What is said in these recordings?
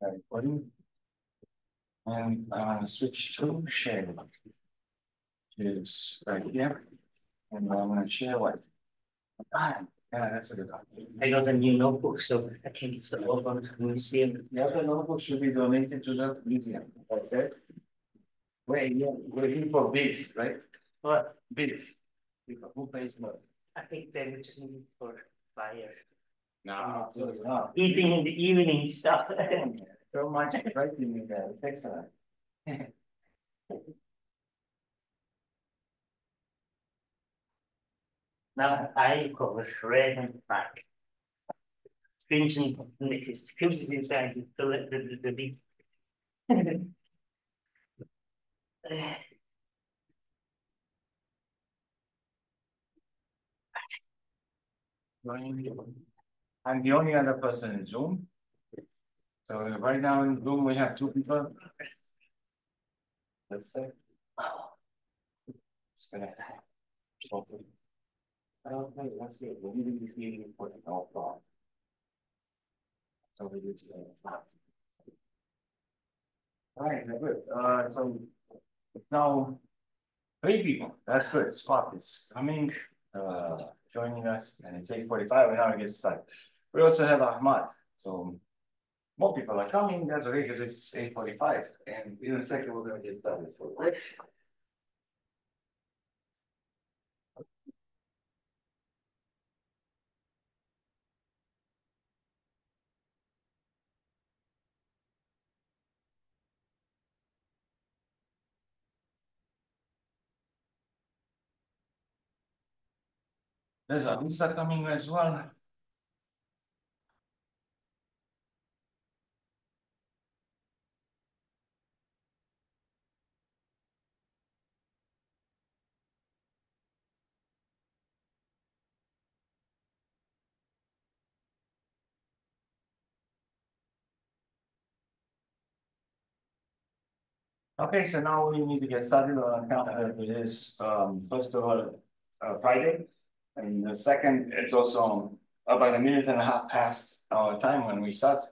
Recording. And switch to share, which is right here. And I'm going to share what. Yeah, that's a good idea. I got a new notebook, so I can give the old one to the museum. The other notebook should be donated to the museum. Okay. Wait, we're looking for bids, right? What? Bids. Who pays more? I think they would just need for fire. No, it's not. Eating in the evening stuff. So much writing in there. Excellent. Now I cover red and black. Crimson is inside the deep. I'm the only other person in Zoom. So right now in Zoom we have two people. Let's say. It's gonna happen. I don't think that's good. We need to be feeling for the problem. So we do today. All right, good. So now 3 people. That's good. Scott is coming, joining us, and it's 8:45. And now we get started. We also have Ahmad. So more people are coming. That's okay because it's 8:45, and in a second we're going to get started. There's Alisa coming as well. Okay, so now we need to get started on account that it is first of all Friday, and the second it's also about a minute and a half past our time when we start.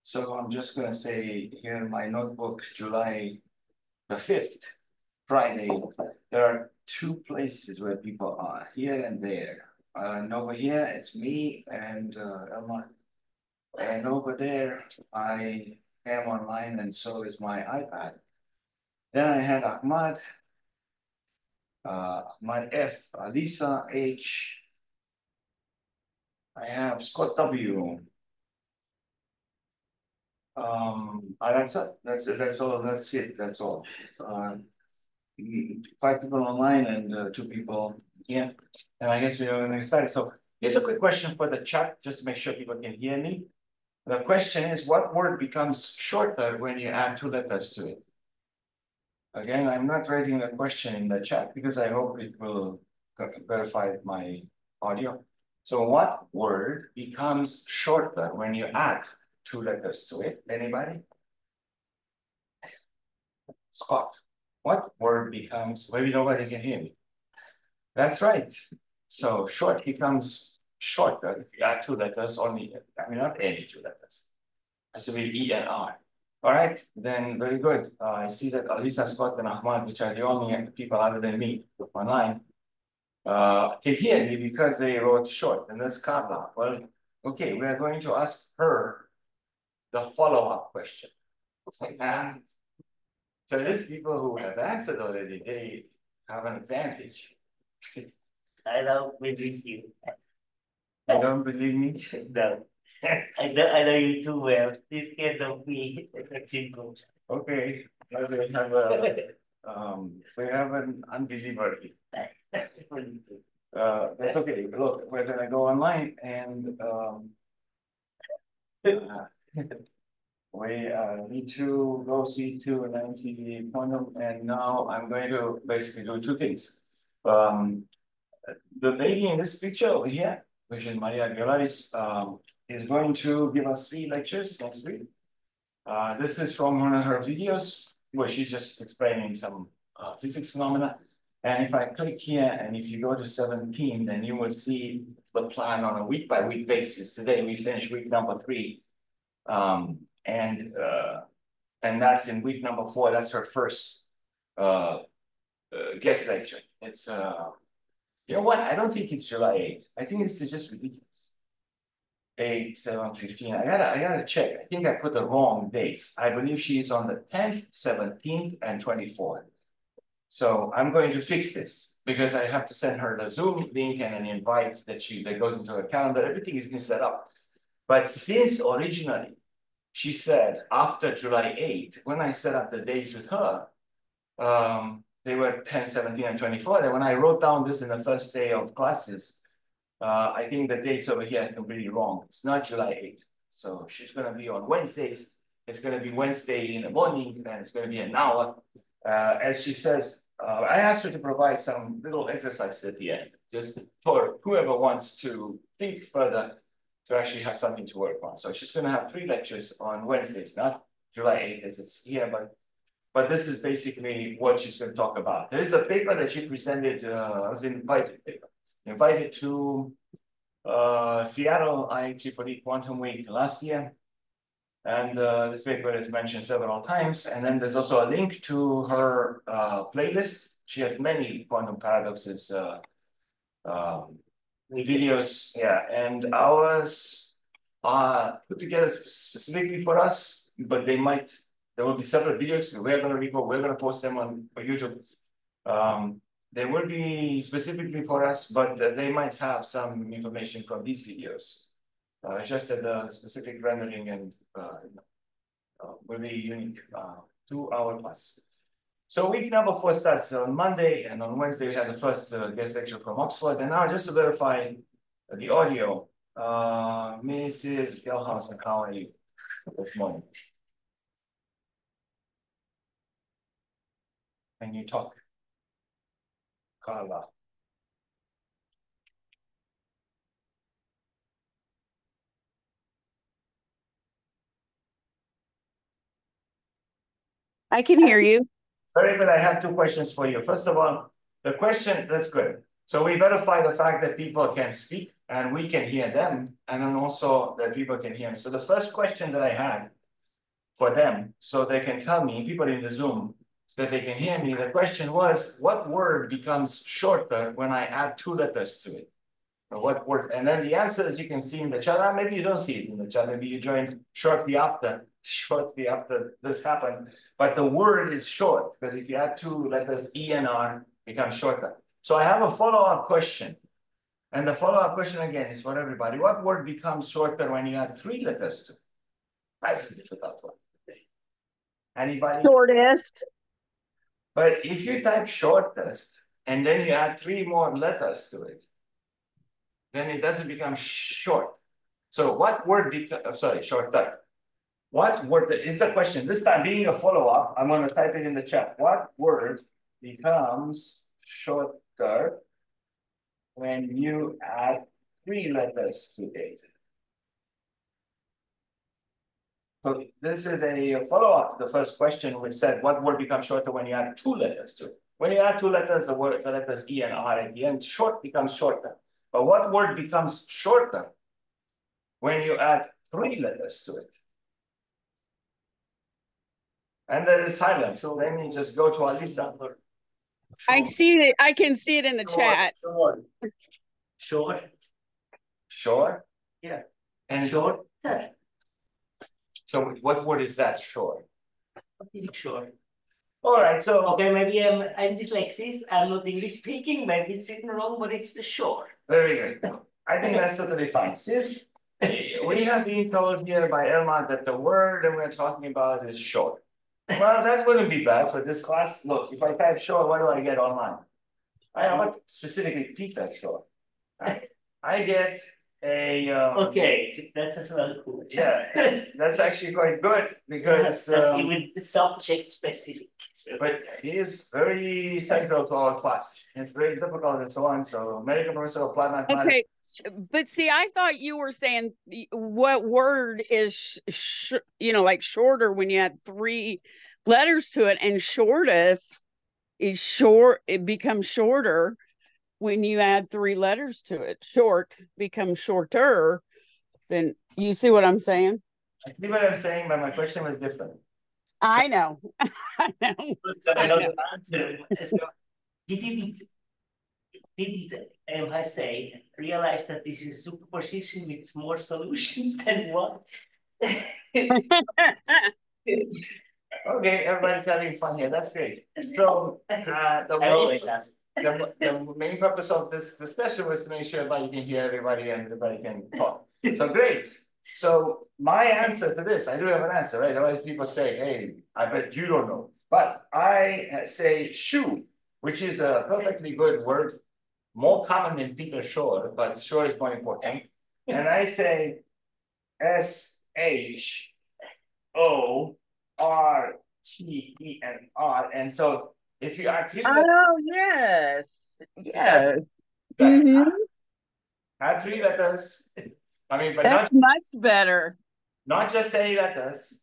So I'm just gonna say here in my notebook, July the 5th, Friday, there are 2 places where people are, here and there. And over here it's me and Elmar. And over there I am online and so is my iPad. Then I had Ahmad, Ahmad F, Lisa H. I have Scott W. That's it. That's all. That's it. That's all. 5 people online and 2 people here. And I guess we're going to start. So here's a quick question for the chat, just to make sure people can hear me. The question is, what word becomes shorter when you add 2 letters to it? Again, I'm not writing the question in the chat because I hope it will verify my audio. So what word becomes shorter when you add 2 letters to it? Anybody? Scott, what word becomes, maybe nobody can hear me. That's right. So short becomes shorter if you add 2 letters only, I mean, not any 2 letters. It has to be E and R. All right, then very good. I see that Alisa, Scott, and Ahmad, which are the only people other than me online, can hear me because they wrote short. And that's Carla. Well, okay, we are going to ask her the follow-up question. So these people who have answered already, they have an advantage. I don't believe you. You don't believe me? No. I know you too well. This cannot be simple. Okay, well, we have an unbeliever here. That's okay. Look, we're gonna go online and we need to go see 290 quantum, and now I'm going to basically do 2 things. The lady in this picture over here, which is Maria Aguilaris, is going to give us 3 lectures next week. This is from one of her videos where she's just explaining some physics phenomena. And if I click here and if you go to 17, then you will see the plan on a week-by-week basis. Today we finished week number 3. and that's in week number 4. That's her first guest lecture. It's you know what? I don't think it's July 8th. I think this is just ridiculous. 8, 7, 15. I gotta check. I think I put the wrong dates. I believe she's on the 10th, 17th, and 24th. So I'm going to fix this because I have to send her the Zoom link and an invite that goes into her calendar. Everything has been set up. But since originally she said after July 8th, when I set up the dates with her, they were 10, 17, and 24. And when I wrote down this in the first day of classes, I think the dates over here are completely wrong. It's not July 8th. So she's going to be on Wednesdays. It's going to be Wednesday in the morning, and it's going to be an hour. As she says, I asked her to provide some little exercise at the end, just for whoever wants to think further, to actually have something to work on. So she's going to have 3 lectures on Wednesdays, not July 8th as it's here, but this is basically what she's going to talk about. There is a paper that she presented, as an invited to Seattle IEEE Quantum Week last year. And this paper is mentioned several times. And then there's also a link to her playlist. She has many quantum paradoxes videos. Yeah, and ours are put together specifically for us, but there will be separate videos. We're going to post them on YouTube. They will be specifically for us, but they might have some information from these videos. Just that the specific rendering and will be unique to our class. So week number 4 starts on Monday, and on Wednesday we have the first guest lecture from Oxford. And now just to verify the audio, Mrs. Gelhausen, how are you this morning? Can you talk? Carla. I can hear you. Very good. I have 2 questions for you. First of all, the question, that's good. So we verify the fact that people can speak and we can hear them, and then also that people can hear me. So the first question that I had for them, so they can tell me, people in the Zoom, that they can hear me, the question was, what word becomes shorter when I add 2 letters to it? Or what word? And then the answer, as you can see in the chat, maybe you don't see it in the chat, maybe you joined shortly after this happened. But the word is short, because if you add 2 letters, E and R becomes shorter. So I have a follow-up question. And the follow-up question again is for everybody. What word becomes shorter when you add 3 letters to it? That's a difficult one. Anybody? Shortest. But if you type shortest, and then you add 3 more letters to it, then it doesn't become short. So what word becomes, shorter. What word is the question? This time being a follow-up, I'm going to type it in the chat. What word becomes shorter when you add 3 letters to it? So this is a follow-up to the first question, which said, what word becomes shorter when you add 2 letters to it? When you add 2 letters, the letters E and R at the end, short becomes shorter. But what word becomes shorter when you add 3 letters to it? And there is silence. So let me just go to Alisa. I see it. I can see it in the chat. Short. Yeah. And Short. So what word is that? Short. Short. All right. So okay, maybe I'm dyslexic. I'm not English speaking. Maybe it's written wrong, but it's the short. Very good. I think that's totally fine. Since we have been told here by Elma that the word that we're talking about is short. Well, that wouldn't be bad for this class. Look, if I type short, what do I get online? I want specifically Peter short. I get a okay, that's as well cool. Yeah, that's actually quite good because that's even subject specific. But it is very central to our class. It's very difficult and so on. So American Professor of Applied Mathematics. Okay, but see, I thought you were saying what word is like shorter when you add 3 letters to it, and shortest is short. It becomes shorter when you add 3 letters to it. Short becomes shorter. Then you see what I'm saying? I see what I'm saying, but my question was different. I know. I know. So I know the answer. So he didn't I say, realize that this is a superposition with more solutions than one. Okay, everybody's having fun here. That's great. So, the main purpose of this discussion was to make sure everybody can hear everybody and everybody can talk. So great. So my answer to this, I do have an answer, right? Otherwise people say, hey, I bet you don't know. But I say shoe, which is a perfectly good word, more common than Peter Shore, but Shore is more important. And I say SHORTER. And so if you actually Oh, yes. Yes. Mm-hmm. add 3 letters, I mean, but That's much better. not just any letters,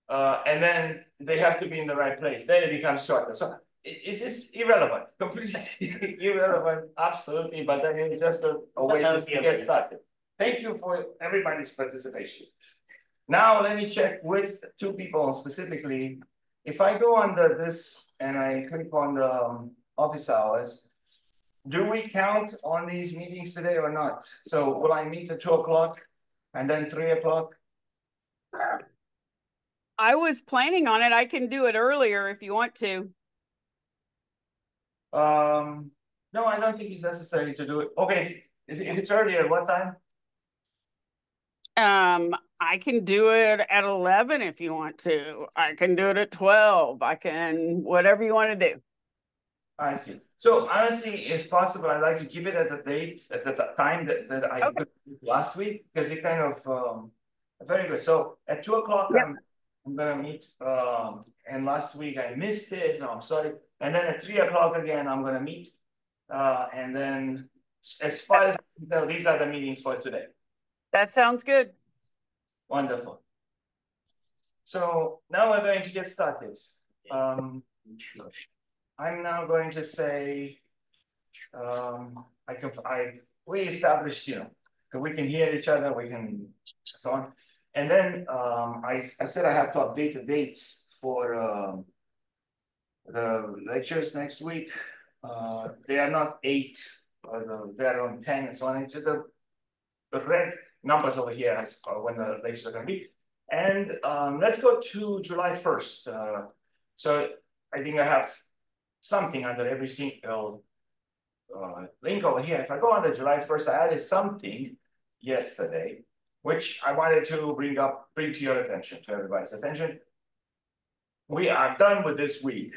and then they have to be in the right place. Then it becomes shorter. So it's just irrelevant, completely irrelevant, absolutely. But then it's just a way to get started. Thank you for everybody's participation. Now let me check with 2 people specifically. If I go under this and I click on the office hours, do we count on these meetings today or not? So will I meet at 2 o'clock and then 3 o'clock? I was planning on it. I can do it earlier if you want to. No, I don't think it's necessary to do it. Okay, if it's earlier, what time? I can do it at 11 if you want to. I can do it at 12. I can, whatever you want to do. I see. So honestly, if possible, I'd like to keep it at the date, at the time that I Okay. took last week, because it kind of very good. So at 2 o'clock, Yep. I'm gonna meet. And last week I missed it. No, I'm sorry. And then at 3 o'clock again, I'm gonna meet. And then as far as I can tell, these are the meetings for today. That sounds good. Wonderful. So now we're going to get started. I'm now going to say, we established, we can hear each other, we can, so on. And then I said I have to update the dates for the lectures next week. They are not 8, they are on 10 and so on. It's the red numbers over here as when the lectures are going to be. And let's go to July 1st. So I think I have something under every single link over here. If I go under July 1st, I added something yesterday, which I wanted to bring to your attention, to everybody's attention. We are done with this week.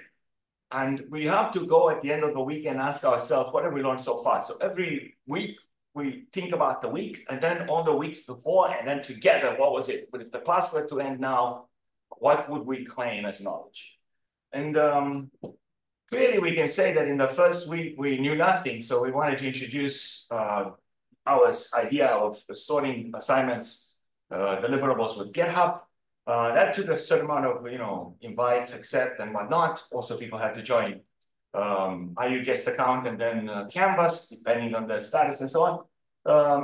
And we have to go at the end of the week and ask ourselves, what have we learned so far? So every week, we think about the week, and then all the weeks before, and then together, what was it? But if the class were to end now, what would we claim as knowledge? And clearly, we can say that in the first week, we knew nothing. So we wanted to introduce our idea of storing assignments, deliverables with GitHub. That took a certain amount of, invite, accept, and whatnot. Also, people had to join IU guest account and then Canvas, depending on the status and so on.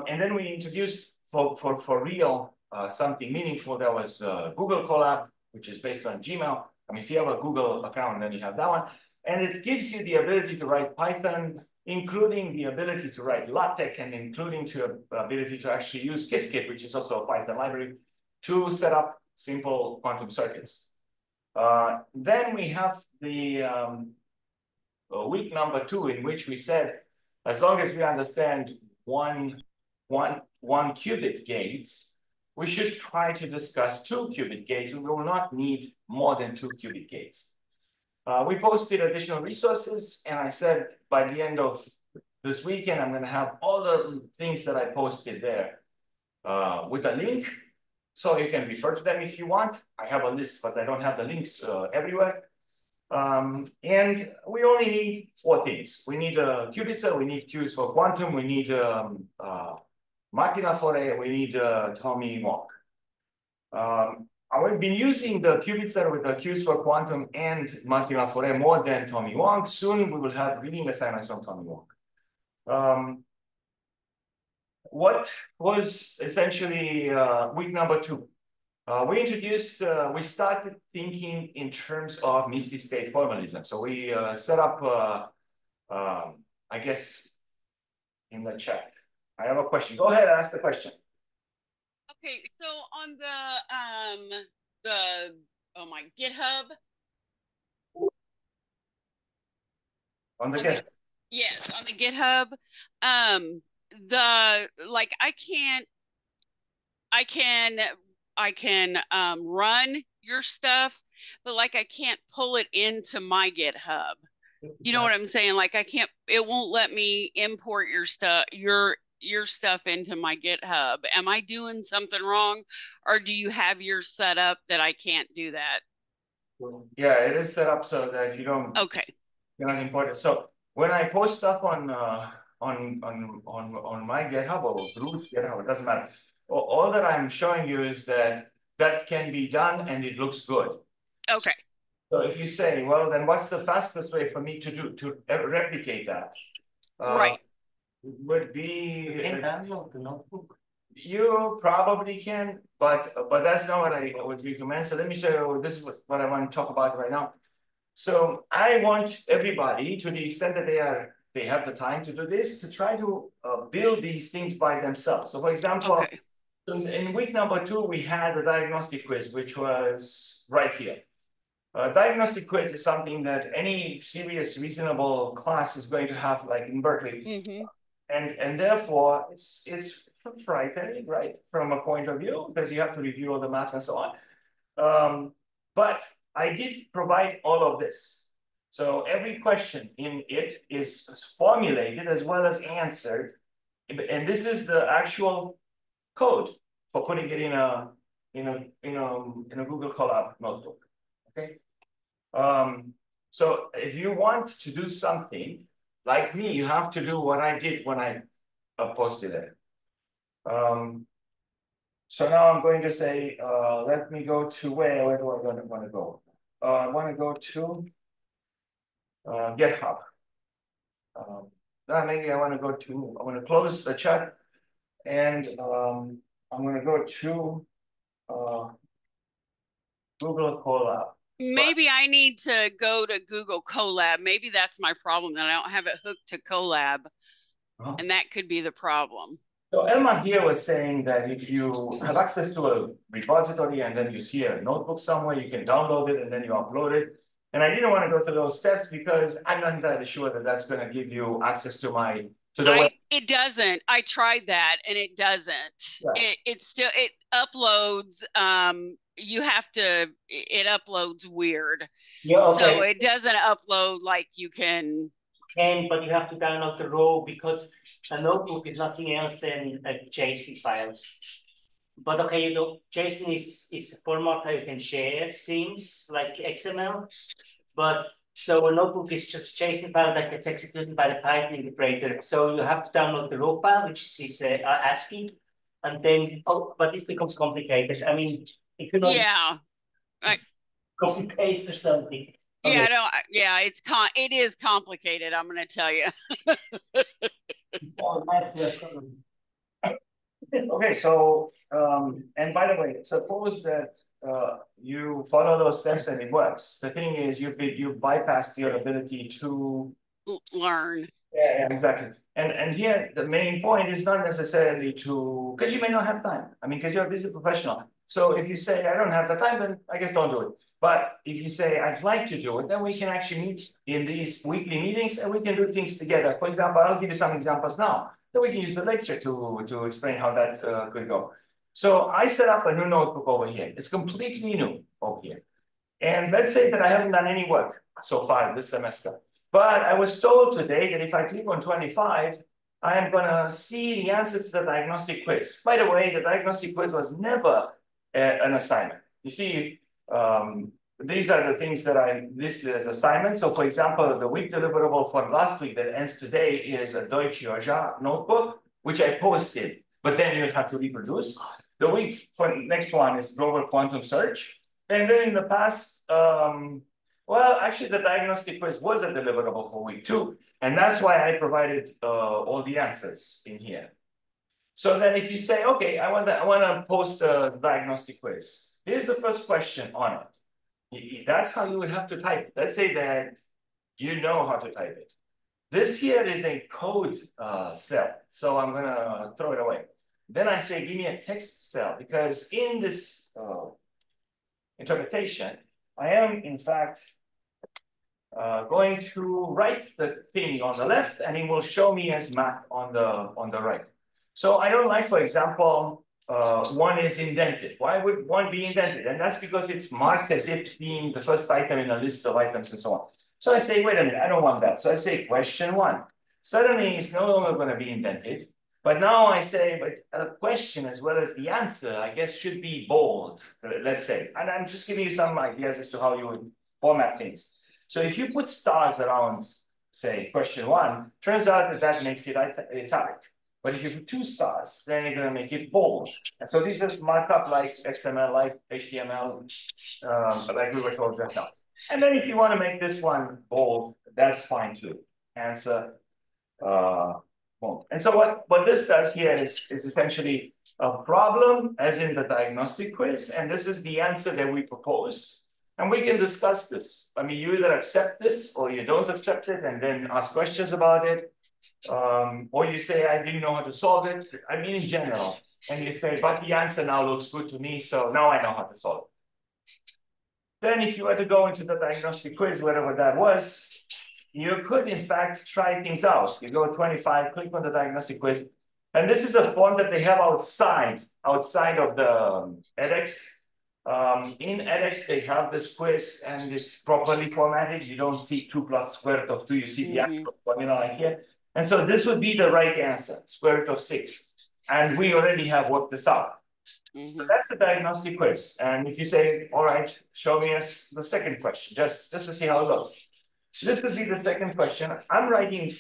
And then we introduced for real something meaningful. That was Google Colab, which is based on Gmail. I mean, if you have a Google account, then you have that one. And it gives you the ability to write Python, including the ability to write LaTeX, and including the ability to actually use Qiskit, which is also a Python library, to set up simple quantum circuits. Then we have the week number 2, in which we said, as long as we understand one qubit gates, we should try to discuss 2 qubit gates, and we will not need more than 2 qubit gates. We posted additional resources, and I said by the end of this weekend, I'm going to have all the things that I posted there with a link, so you can refer to them if you want. I have a list, but I don't have the links everywhere. And we only need 4 things. We need a qubit, we need Qs for quantum, we need Martin-Laforet, we need Tommy Wong. I've been using the qubit with the Qs for quantum and Martin-Laforet more than Tommy Wong. Soon we will have reading assignments from Tommy Wong. What was essentially week number 2? we started thinking in terms of misty state formalism. So we set up, I guess, in the chat. I have a question. Go ahead, ask the question. Okay, so on oh my GitHub. On the GitHub. Yes, on the GitHub. Like I can run your stuff, but like I can't pull it into my GitHub. You know what I'm saying? Like it won't let me import your stuff into my GitHub. Am I doing something wrong, or do you have yours set up that I can't do that? Yeah, it is set up so that you don't. Okay. You're not important. So when I post stuff on my GitHub or Drew's GitHub, it doesn't matter. All that I'm showing you is that can be done and it looks good. Okay. So if you say, well, then what's the fastest way for me to replicate that? Right. Would be You can download the notebook. You probably can, but that's not what I would recommend. So let me show you. This is what I want to talk about right now. So I want everybody, to the extent that they have the time to do this, to try to build these things by themselves. So for example, okay. In week number 2, we had a diagnostic quiz, which was right here. Diagnostic quiz is something that any serious, reasonable class is going to have, like in Berkeley. Mm-hmm. And therefore, it's frightening, right, from a point of view, because you have to review all the math and so on. But I did provide all of this. So every question in it is formulated as well as answered. And this is the actual code for putting it in a Google Colab notebook. Okay. So if you want to do something like me, you have to do what I did when I posted it. So now I'm going to say, let me go to where do I want to go? I want to go to GitHub. Maybe I want to close the chat and I'm going to go to Google Colab. Maybe I need to go to Google Colab. Maybe that's my problem, that I don't have it hooked to Colab. And that could be the problem. So Elma here was saying that if you have access to a repository and then you see a notebook somewhere, you can download it and then you upload it. And I didn't want to go through those steps because I'm not entirely sure that that's going to give you access to the web. It doesn't. I tried that and it doesn't. Yeah. It uploads. It uploads weird. Yeah, okay. So it doesn't upload like you can. But you have to download the raw, because a notebook is nothing else than a JSON file. But okay, JSON is a format that you can share things like XML. But so a notebook is just a JSON file that gets executed by the Python interpreter. So you have to download the raw file, which is ASCII, and then but this becomes complicated. I mean, if you know, copy paste or something. Okay. Yeah, it is complicated, I'm going to tell you. Okay, so, and by the way, suppose that you follow those steps and it works. The thing is, you bypassed your ability to learn. Yeah, exactly. And here, the main point is not necessarily because you may not have time. I mean, because you're a busy professional. So if you say, I don't have the time, then I guess don't do it. But if you say, I'd like to do it, then we can actually meet in these weekly meetings and we can do things together. For example, I'll give you some examples now. Then we can use the lecture to explain how that could go. So I set up a new notebook over here. It's completely new over here. And let's say that I haven't done any work so far this semester. But I was told today that if I click on 25, I am going to see the answers to the diagnostic quiz. By the way, the diagnostic quiz was never an assignment. You see, these are the things that I listed as assignments. So for example, the week deliverable for last week that ends today is a Deutsche Jahr notebook, which I posted, but then you have to reproduce. The week for next one is global quantum search. And then in the past, well, actually the diagnostic quiz was a deliverable for week 2. And that's why I provided all the answers in here. So then if you say, okay, I want to post a diagnostic quiz. Here's the first question on it. That's how you would have to type it. Let's say that you know how to type it. This here is a code cell, so I'm gonna throw it away. Then I say, give me a text cell, because in this interpretation, I am in fact going to write the thing on the left, and it will show me as math on the right. So I don't like, for example, one is indented. Why would one be indented? And that's because it's marked as if being the first item in a list of items and so on. So I say, wait a minute, I don't want that. So I say question 1. Suddenly it's no longer going to be indented. But now I say, but a question as well as the answer, I guess, should be bold, let's say. And I'm just giving you some ideas as to how you would format things. So if you put stars around, say, question 1, turns out that that makes it italic. But if you put 2 stars, then you're going to make it bold. And so this is markup like XML, like HTML, like we were told just now. And then if you want to make this one bold, that's fine too. Answer bold. And so what this does here is essentially a problem, as in the diagnostic quiz, and this is the answer that we proposed. And we can discuss this. I mean, you either accept this or you don't accept it, and then ask questions about it. Or you say, I didn't know how to solve it. I mean, in general. And you say, but the answer now looks good to me, so now I know how to solve it. Then if you were to go into the diagnostic quiz, whatever that was, you could, in fact, try things out. You go 25, click on the diagnostic quiz. And this is a form that they have outside of the edX. In edX, they have this quiz, and it's properly formatted. You don't see 2 plus square root of 2. You see the actual formula like here. And so this would be the right answer, square root of 6. And we already have worked this out. So that's the diagnostic quiz. And if you say, all right, show me us the second question, just to see how it goes. This would be the second question. I'm writing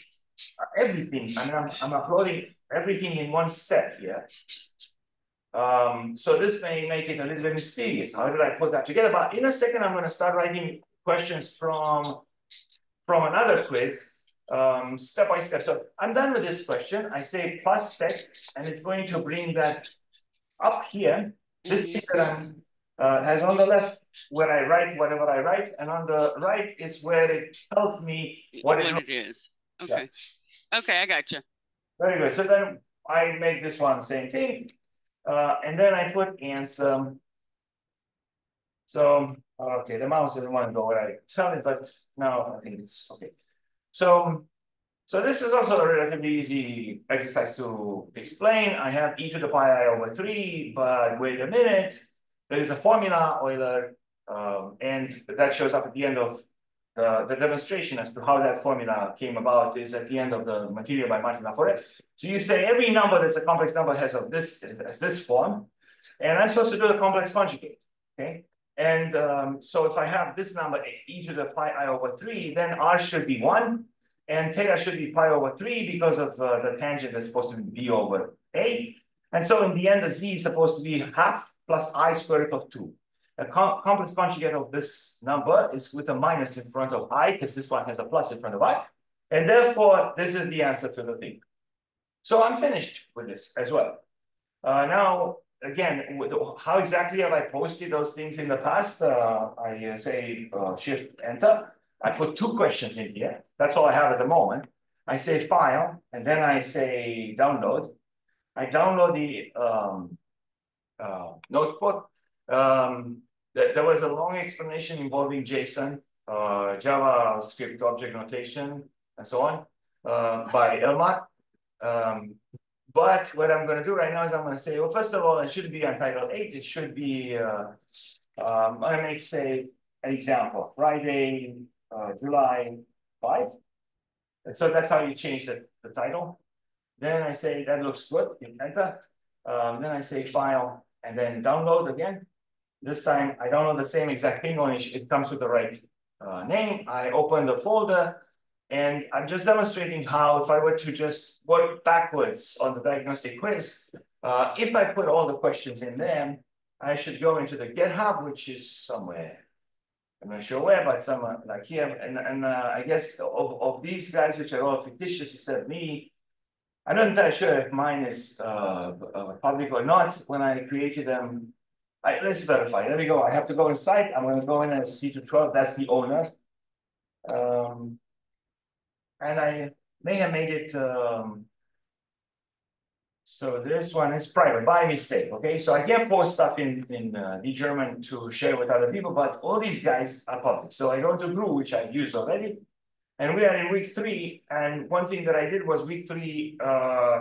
everything. I mean, I'm uploading everything in one step here. So this may make it a little bit mysterious. How did I put that together? But in a second, I'm going to start writing questions from another quiz, step by step. So I'm done with this question. I say plus text, and it's going to bring that up here. This thing that has on the left where I write whatever I write, and on the right is where it tells me what it is. Okay. Yeah. Okay, I got you. Very good. So then I make this one same thing. And then I put answer. So, okay, the mouse doesn't want to go where I tell it, but now I think it's okay. So this is also a relatively easy exercise to explain. I have e to the pi I over 3, but wait a minute, there is a formula, Euler, and that shows up at the end of the demonstration as to how that formula came about is at the end of the material by Martin Laforet. So you say every number that's a complex number has this form, and I'm supposed to do a complex conjugate, okay? And so if I have this number, e to the pi I over 3, then r should be 1, and theta should be pi over 3 because of the tangent that's supposed to be b over a. And so in the end, the z is supposed to be half plus I square root of 2. A complex conjugate of this number is with a minus in front of I, because this one has a plus in front of I. And therefore, this is the answer to the thing. So I'm finished with this as well. Now, again, how exactly have I posted those things in the past? I say shift enter. I put 2 questions in here. That's all I have at the moment. I say file, and then I say download. I download the notebook. There was a long explanation involving JSON, JavaScript object notation, and so on by Elmar. But what I'm going to do right now is I'm going to say, well, first of all, it shouldn't be untitled 8. It should be, I'm going to make, say, an example, Friday, July 5. And so that's how you change the title. Then I say, that looks good, hit enter. Then I say file, and then download again. This time I download the same exact thing, only it comes with the right name. I open the folder, and I'm just demonstrating how, if I were to just work backwards on the diagnostic quiz, if I put all the questions in there, I should go into the GitHub, which is somewhere. I'm not sure where, but somewhere like here. And I guess of these guys, which are all fictitious except me, I'm not entirely sure if mine is public or not. When I created them, let's verify. There we go. I have to go inside. I'm going to go in as C212. That's the owner. And I may have made it. So this one is private by mistake. Okay, so I can't post stuff in the German to share with other people, but all these guys are public. So I go to Brew, which I've used already. And we are in week 3, and one thing that I did was week 3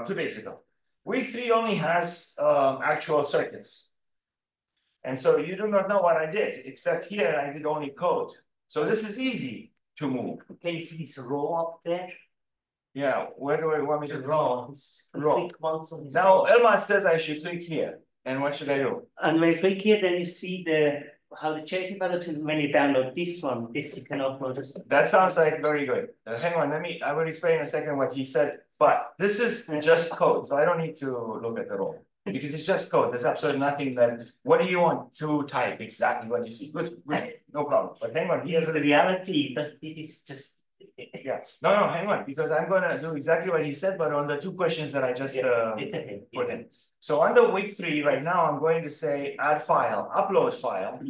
2 days ago. Week 3 only has actual circuits. And so you do not know what I did, except here I did only code. So this is easy to move. Can you see this row up there? Yeah, where do I want me to draw? Row. Now, Now Elmar says I should click here. And what should I do? and when you click here, then you see how the chasing file looks, and when you download this one, this you can upload this. That sounds like very good. Hang on, I will explain in a second what he said, but this is just code, so I don't need to look at the role because it's just code. There's absolutely nothing that, what do you want to type exactly what you see? Good, no problem. But hang on, Here's the reality. This is just. Yeah, no, hang on, because I'm gonna do exactly what he said, but on the 2 questions that I just It's okay. put in. So under week 3, right now, I'm going to say add file, upload file,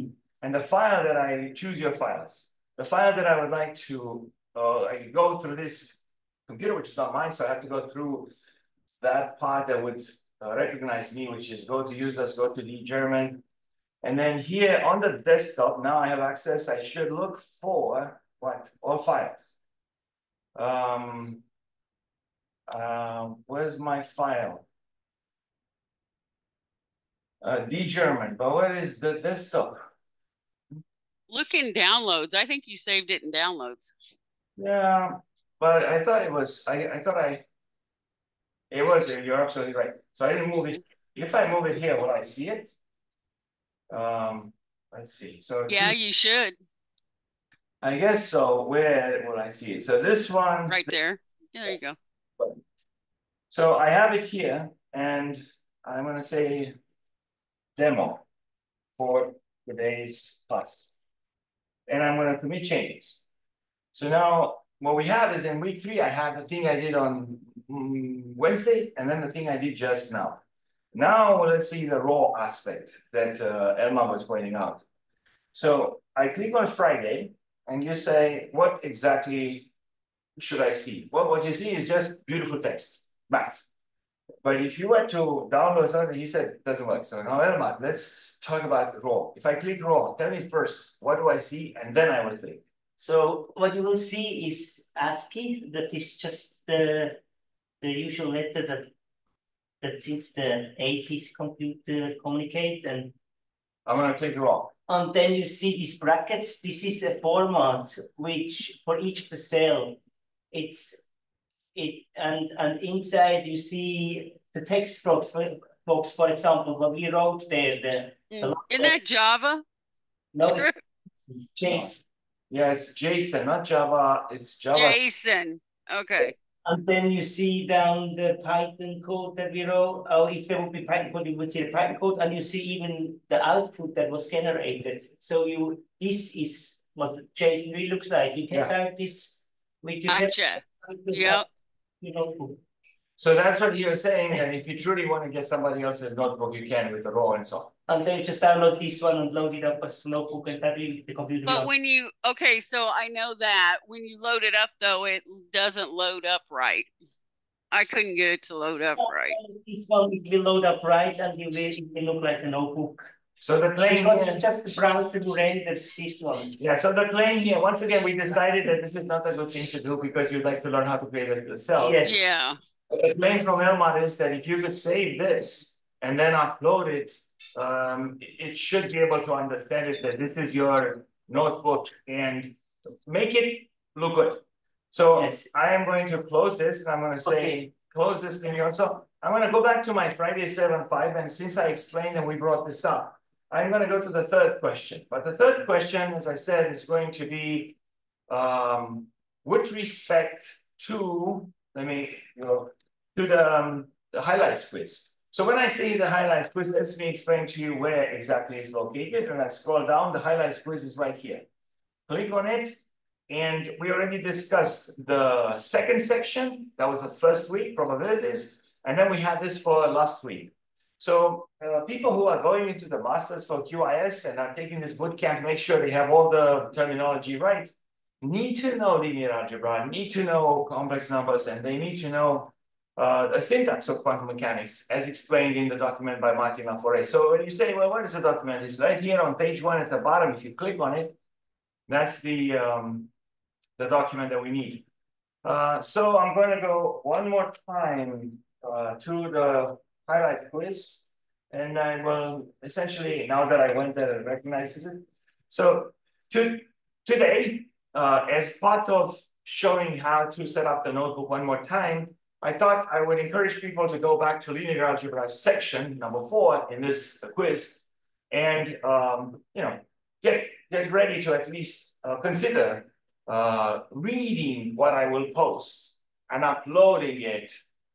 and the file that I choose your files. The file that I would like to, I go through this computer, which is not mine, so I have to go through that part that would recognize me, which is go to users, go to the German. And then here on the desktop, now I have access, I should look for what? All files. Where's my file? The German, but where is the desktop? Look in downloads. I think you saved it in downloads. Yeah, but I thought it was, it was, you're absolutely right. So I didn't move it. If I move it here, will I see it? Let's see. So yeah, you should. I guess so. Where will I see it? So this one. Right there. Yeah, there you go. So I have it here, and I'm going to say demo for today's class. And I'm going to commit changes. So now what we have is in week 3, I have the thing I did on Wednesday, and then the thing I did just now. Now let's see the raw aspect that Elma was pointing out. So I click on Friday, and you say, what exactly should I see? Well, what you see is just beautiful text, math. But if you were to download something, he said it doesn't work. So now, Elma, let's talk about raw. If I click raw, tell me first, what do I see? And then I will click. So what you will see is ASCII. That is just the usual letter that since the 80s computer communicate, and I'm going to click raw. And then you see these brackets. This is a format which for each of the cell, and inside you see the text blocks. For example, what we wrote there. Isn't that Java? No, it's JSON. Yeah, it's JSON, not Java. It's Java. JSON. Okay. And then you see down the Python code that we wrote. Oh, if there would be Python code, you would see the Python code, and you see even the output that was generated. So this is what JSON really looks like. You can type this with your gotcha. Yep. So that's what you're saying, and if you truly want to get somebody else's notebook, you can with the raw and so on. And then just download this one and load it up as a notebook, and that will the computer. But when you, okay, so I know that when you load it up, though, it doesn't load up right. I couldn't get it to load up right. This one, it will load up right, and it will look like a notebook. So the claim here, just the browser who renders this one. Yeah, so the claim here, once again, we decided that this is not a good thing to do because you'd like to learn how to create it yourself. Yes. Yeah. The claim from Elmar is that if you could save this and then upload it, it should be able to understand it, that this is your notebook, and make it look good. So yes. I am going to close this, and I'm going to say, close this thing also. I'm going to go back to my fri0705, and since I explained and we brought this up, I'm going to go to the 3rd question. But the 3rd question, as I said, is going to be with respect to, let me go to the highlights quiz. So when I say the highlights quiz, let me explain to you where exactly it's located. When I scroll down, the highlights quiz is right here. Click on it, And we already discussed the second section. That was the first week, probabilities. And then we had this for last week. So people who are going into the masters for QIS and are taking this boot camp, make sure they have all the terminology right, need to know linear algebra, need to know complex numbers, and they need to know the syntax of quantum mechanics as explained in the document by Martin Laforet. So when you say, well, what is the document? It's right here on page 1 at the bottom. If you click on it, that's the document that we need. So I'm going to go one more time to the highlight quiz, and I will essentially, now that I went there, it recognizes it. So today, as part of showing how to set up the notebook one more time, I thought I would encourage people to go back to linear algebra section number 4 in this quiz, and you know, get ready to at least consider reading what I will post and uploading it,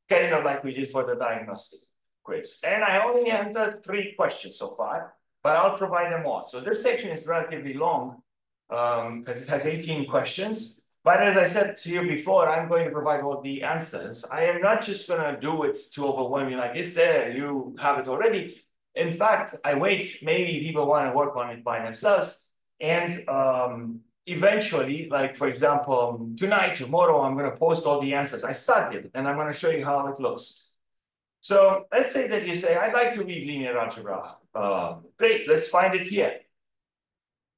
kind of like we did for the diagnostic quiz. And I only entered 3 questions so far, but I'll provide them all. So this section is relatively long because it has 18 questions. But as I said to you before, I'm going to provide all the answers. I am not just going to do it to overwhelm you, like it's there, you have it already. In fact, I wait, maybe people want to work on it by themselves. And eventually, like for example, tonight, tomorrow, I'm going to post all the answers. I started, and I'm going to show you how it looks. So let's say that you say, I'd like to read linear algebra. Great, let's find it here.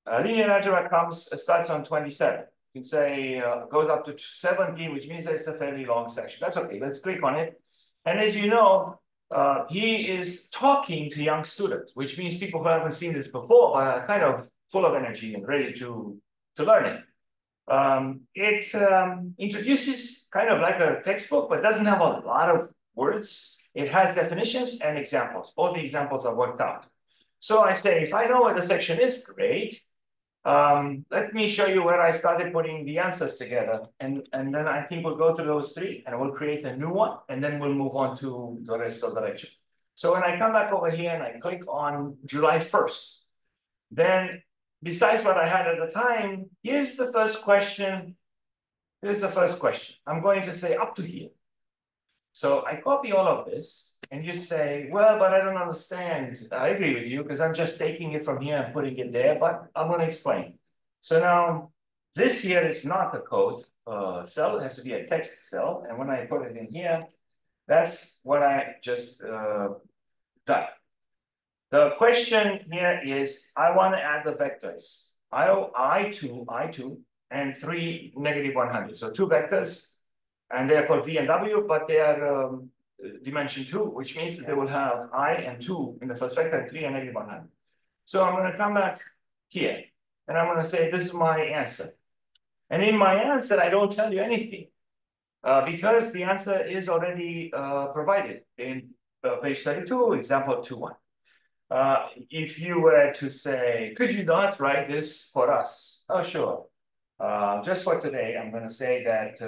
Linear algebra starts on 27. You can say goes up to 17, which means that it's a fairly long section. That's okay, let's click on it. And as you know, he is talking to young students, which means people who haven't seen this before but are kind of full of energy and ready to learn it. It introduces kind of like a textbook, but doesn't have a lot of words. It has definitions and examples. All the examples are worked out. So I say, if I know what the section is, great. Let me show you where I started putting the answers together. And then I think we'll go through those 3 and we'll create a new one. And then we'll move on to the rest of the lecture. So when I come back over here and I click on July 1st, then besides what I had at the time, here's the first question. Here's the first question. I'm going to say up to here. So I copy all of this and you say, well, but I don't understand. I agree with you because I'm just taking it from here and putting it there, but I'm going to explain. So now this here is not a code cell. It has to be a text cell. And when I put it in here, that's what I just done. The question here is, I want to add the vectors. I2, and 3, -100. So 2 vectors. And they're called V and W, but they are dimension 2, which means that they will have I and 2 in the first vector and 3 and -100. So I'm going to come back here and I'm going to say, this is my answer. And in my answer, I don't tell you anything because the answer is already provided in page 32, example 2.1. If you were to say, could you not write this for us? Oh, sure. Just for today, I'm going to say that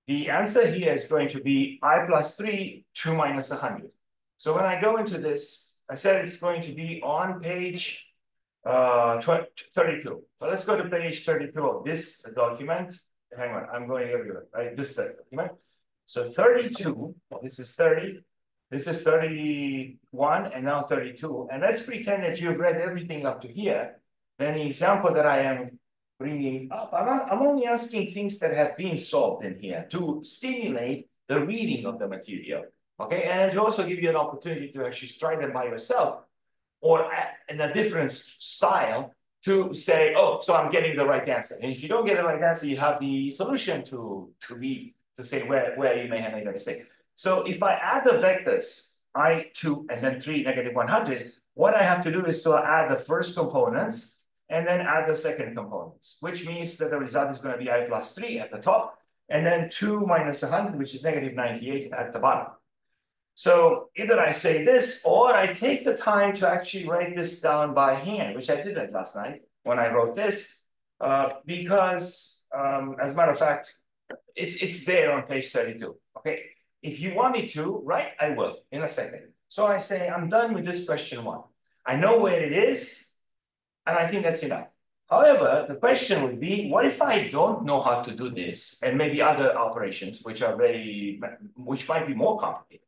the answer here is going to be I plus 3, 2 minus 100. So when I go into this, I said it's going to be on page 32. So let's go to page 32 of this document. Hang on, I'm going everywhere, right? This document. So 32, this is 30, this is 31, and now 32. And let's pretend that you've read everything up to here. Then the example that I am bringing up, I'm only asking things that have been solved in here to stimulate the reading of the material, okay? And to also give you an opportunity to actually try them by yourself or in a different style to say, oh, so I'm getting the right answer. And if you don't get the right answer, you have the solution to read, to say where you may have made a mistake. So if I add the vectors, I2 and then 3, -100, what I have to do is to add the first components and then add the second components, which means that the result is going to be I plus 3 at the top, and then 2 minus 100, which is -98 at the bottom. So either I say this, or I take the time to actually write this down by hand, which I did it last night when I wrote this, because as a matter of fact, it's there on page 32, okay? If you want me to, right, I will in a second. So I say, I'm done with this question 1. I know where it is, and I think that's enough. However, the question would be, what if I don't know how to do this, and maybe other operations which might be more complicated?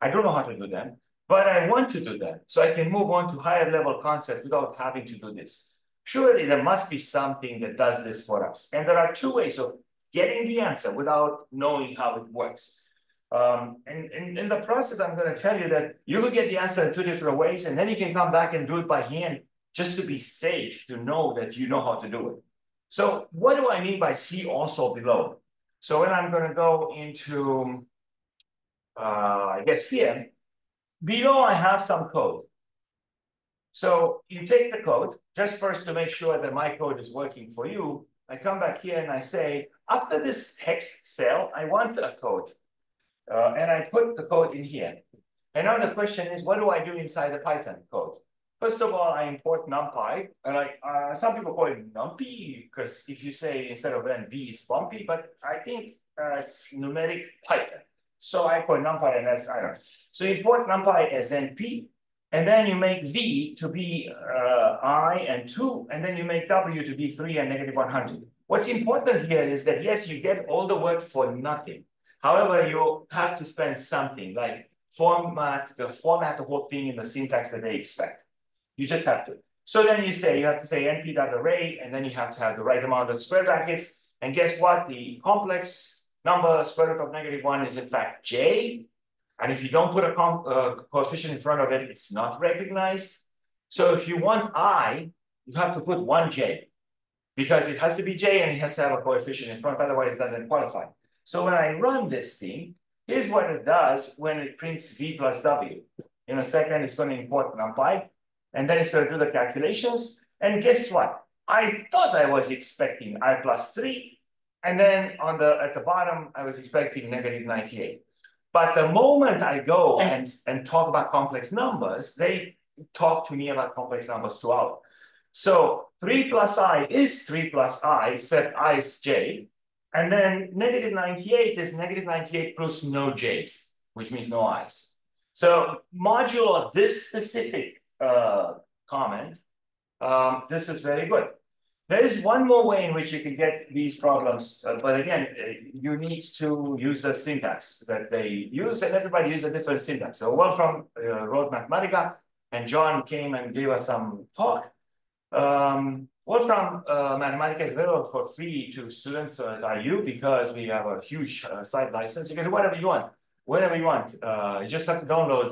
I don't know how to do them, but I want to do them, so I can move on to higher level concepts without having to do this. Surely there must be something that does this for us. And there are two ways of getting the answer without knowing how it works. And in the process, I'm going to tell you that you could get the answer in two different ways, and then you can come back and do it by hand just to be safe, to know that you know how to do it. So what do I mean by see also below? So when I'm going to go into, I guess here, below I have some code. So you take the code, just first to make sure that my code is working for you. I come back here and I say, after this text cell, I want a code. And I put the code in here. And now the question is, what do I do inside the Python code? First of all, I import NumPy, and some people call it numpy, because if you say instead of NB, it's bumpy, but I think it's numeric Python. So I call NumPy, and that's, I don't know. So you import NumPy as NP, and then you make V to be I and 2, and then you make W to be 3 and -100. What's important here is that, yes, you get all the work for nothing. However, you have to spend something, like format the whole thing in the syntax that they expect. You just have to. So then you have to say np.array, and then you have to have the right amount of square brackets. And guess what? The complex number square root of -1 is in fact j. And if you don't put a coefficient in front of it, it's not recognized. So if you want I, you have to put 1j, because it has to be j and it has to have a coefficient in front, otherwise it doesn't qualify. So when I run this thing, here's what it does when it prints v plus w. In a second, it's going to import NumPy, and then it's going to do the calculations. And guess what? I thought I was expecting I plus 3, and then at the bottom, I was expecting -98. But the moment I go and talk about complex numbers, they talk to me about complex numbers throughout. So 3 plus I is 3 plus I, except I is j. And then -98 is -98 plus no j's, which means no i's. So modulo this specific comment, this is very good. There is one more way in which you can get these problems, but again, you need to use a syntax that they use, and everybody uses a different syntax. So Wolfram wrote Mathematica, and John came and gave us some talk. Wolfram Mathematica is available for free to students at IU because we have a huge site license. You can do whatever you want, whenever you want. You just have to download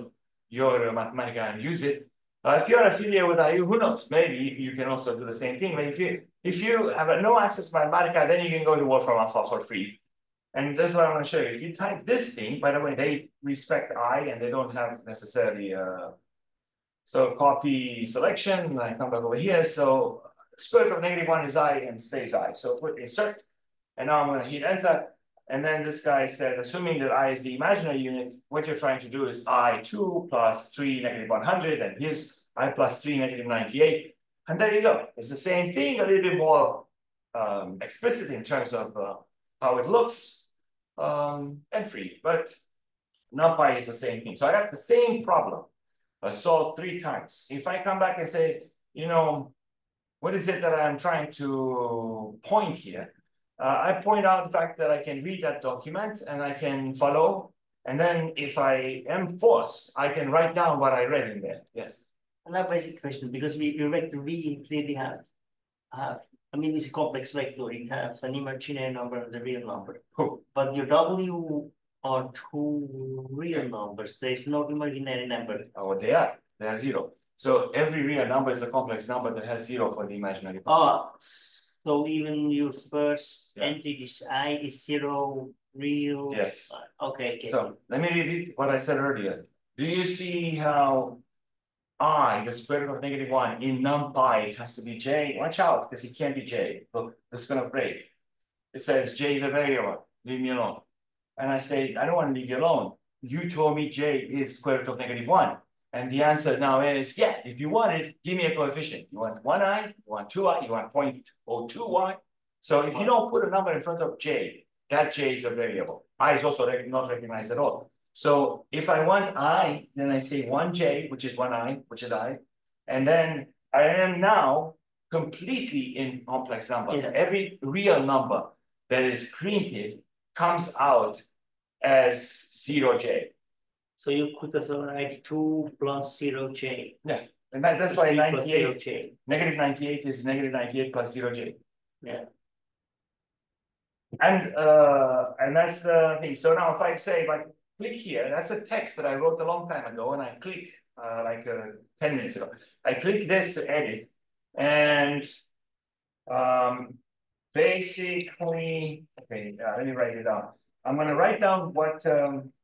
your Mathematica and use it. If you're affiliated with IU, who knows? Maybe you can also do the same thing. But if you have no access to Mathematica, then you can go to Wolfram Alpha for free. And that's what I'm going to show you. If you type this thing, by the way, they respect I, and they don't have necessarily so copy selection. I come back over here. So square root of -1 is I and stays I. So put insert, and now I'm going to hit enter. And then this guy said, assuming that I is the imaginary unit, what you're trying to do is I2 plus 3 -100, and here's I plus 3 -98. And there you go. It's the same thing, a little bit more explicit in terms of how it looks, and free. But NumPy is the same thing. So I got the same problem solved 3 times. If I come back and say, you know, what is it that I'm trying to point here? I point out the fact that I can read that document and I can follow. And then if I am forced, I can write down what I read in there. Yes. Another basic question, because we vector V clearly have, I mean, it's a complex vector. It has an imaginary number and the real number. Cool. But your W are 2 real numbers. There is no imaginary number. Oh, they are. They are 0. So every real number is a complex number that has 0 for the imaginary part. So even your first entity is I is 0 real. Yes. Okay. So let me repeat what I said earlier. Do you see how I, the square root of -1 in NumPy has to be j? Watch out, because it can't be j. Look, this is gonna break. It says j is a variable. Leave me alone. And I say, I don't want to leave you alone. You told me j is square root of -1. And the answer now is, yeah, if you want it, give me a coefficient. You want 1i, you want 2i, you want 0.02y. So if you don't put a number in front of j, that j is a variable. I is also not recognized at all. So if I want I, then I say 1j, which is 1i, which is I. And then I am now completely in complex numbers. Yeah. Every real number that is printed comes out as 0j. So you could also write 2 plus 0j. Yeah, and that's why 3 plus 98, 0j. negative 98 is negative 98 plus 0j. Yeah. And that's the thing. So now if I say, if I click here, that's a text that I wrote a long time ago, and I click 10 minutes ago. I click this to edit, and basically, okay, let me write it down. I'm going to write down what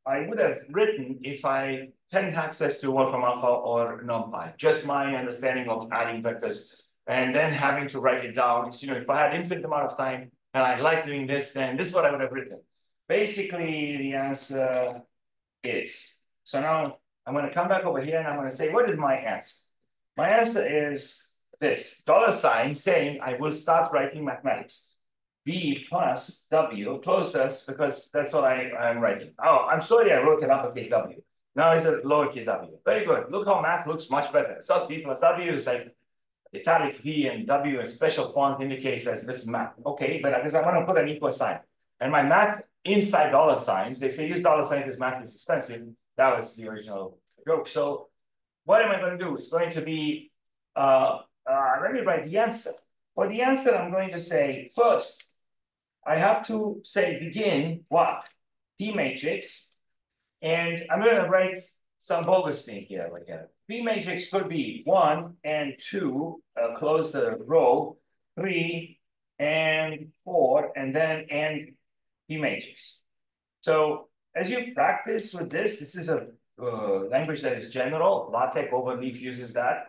I would have written if I hadn't access to Wolfram Alpha or NumPy, just my understanding of adding vectors, and then having to write it down. You know, if I had infinite amount of time and I like doing this, then this is what I would have written. Basically, the answer is, so now I'm going to come back over here and I'm going to say, what is my answer? My answer is this, $sign saying I will start writing mathematics. V plus W, close this, because that's what I'm writing. Oh, I'm sorry I wrote an uppercase W. Now it's a lowercase w. Very good. Look how math looks much better. It's not V plus W, it's like italic V and W and special font indicates as this is math. Okay, but because I'm going to put an equal sign. And my math inside $signs, they say use $sign because math is expensive. That was the original joke. So what am I going to do? It's going to be, let me write the answer. For the answer, I'm going to say first, I have to say begin what? P matrix. And I'm going to write some bogus thing here. Like P matrix could be 1 and 2, close the row, 3 and 4, and then and P matrix. So as you practice with this is a language that is general. LaTeX overleaf uses that.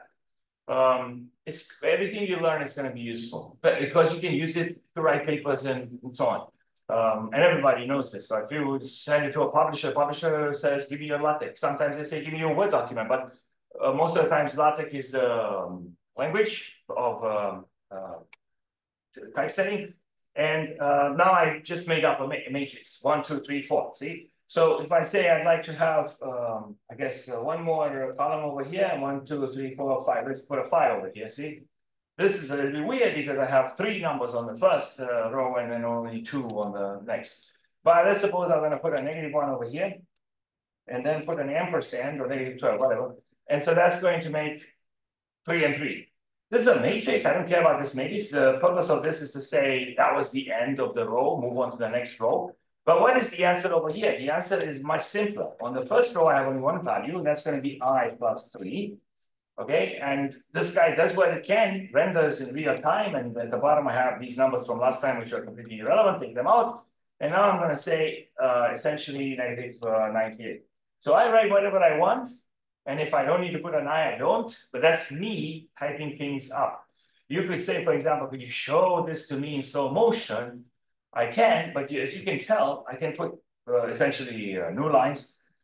It's everything you learn is going to be useful, but because you can use it to write papers and so on. And everybody knows this. So if you send it to a publisher says, give me your LaTeX. Sometimes they say, give me your Word document, but most of the times LaTeX is the language of typesetting. And now I just made up a matrix, 1, 2, 3, 4, see? So if I say I'd like to have, I guess, one more column over here, and 1, 2, 3, 4, 5. Let's put a 5 over here, see? This is a little weird because I have 3 numbers on the first row and then only 2 on the next. But let's suppose I'm going to put a -1 over here, and then put an ampersand or -12, whatever. And so that's going to make 3 and 3. This is a matrix. I don't care about this matrix. The purpose of this is to say that was the end of the row, move on to the next row. But what is the answer over here? The answer is much simpler. On the first row, I have only one value, and that's going to be I plus 3. Okay, and this guy does what it can, renders in real time, and at the bottom I have these numbers from last time, which are completely irrelevant, take them out. And now I'm going to say essentially -98. So I write whatever I want, and if I don't need to put an I don't, but that's me typing things up. You could say, for example, could you show this to me in slow motion? I can, but as you can tell, I can put essentially new lines.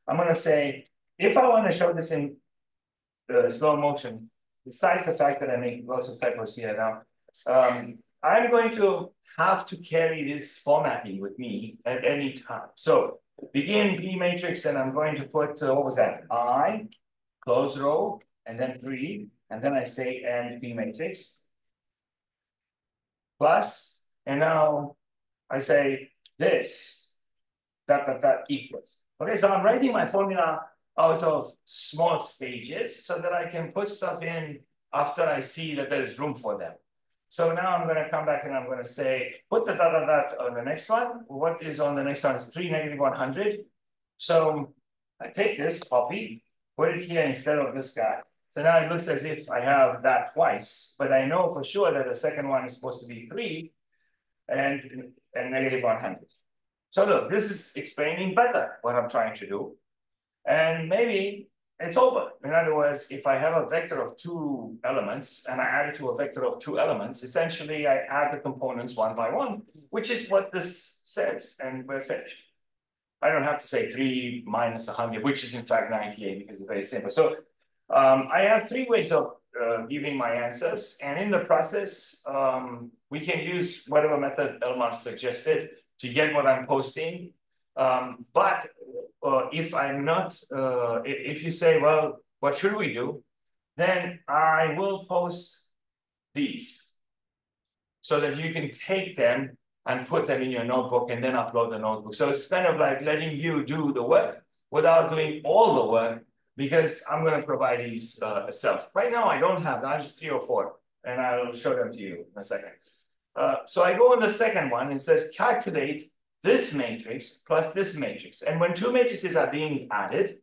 I'm going to say, if I want to show this in slow motion, besides the fact that I make lots of typos here now, I'm going to have to carry this formatting with me at any time. So begin P matrix, and I'm going to put, what was that? I, close row, and then 3, and then I say and P matrix, plus, and now I say this, that equals. Okay, so I'm writing my formula out of small stages so that I can put stuff in after I see that there is room for them. So now I'm going to come back and I'm going to say, put the on the next one. What is on the next one is 3 -100. So I take this copy, put it here instead of this guy. So now it looks as if I have that twice, but I know for sure that the second one is supposed to be 3 and -100. So look, this is explaining better what I'm trying to do. And maybe it's over. In other words, if I have a vector of 2 elements and I add it to a vector of 2 elements, essentially I add the components one by one, which is what this says, and we're finished. I don't have to say 3 minus 100, which is in fact 98 because it's very simple. So I have 3 ways of giving my answers, and in the process, we can use whatever method Elmar suggested to get what I'm posting. But if I'm not, if you say, well, what should we do? Then I will post these, so that you can take them and put them in your notebook and then upload the notebook. So it's kind of like letting you do the work without doing all the work, because I'm going to provide these cells. Right now, I don't have, I just 3 or 4, and I'll show them to you in a second. So I go on the second one, it says calculate this matrix plus this matrix. And when 2 matrices are being added,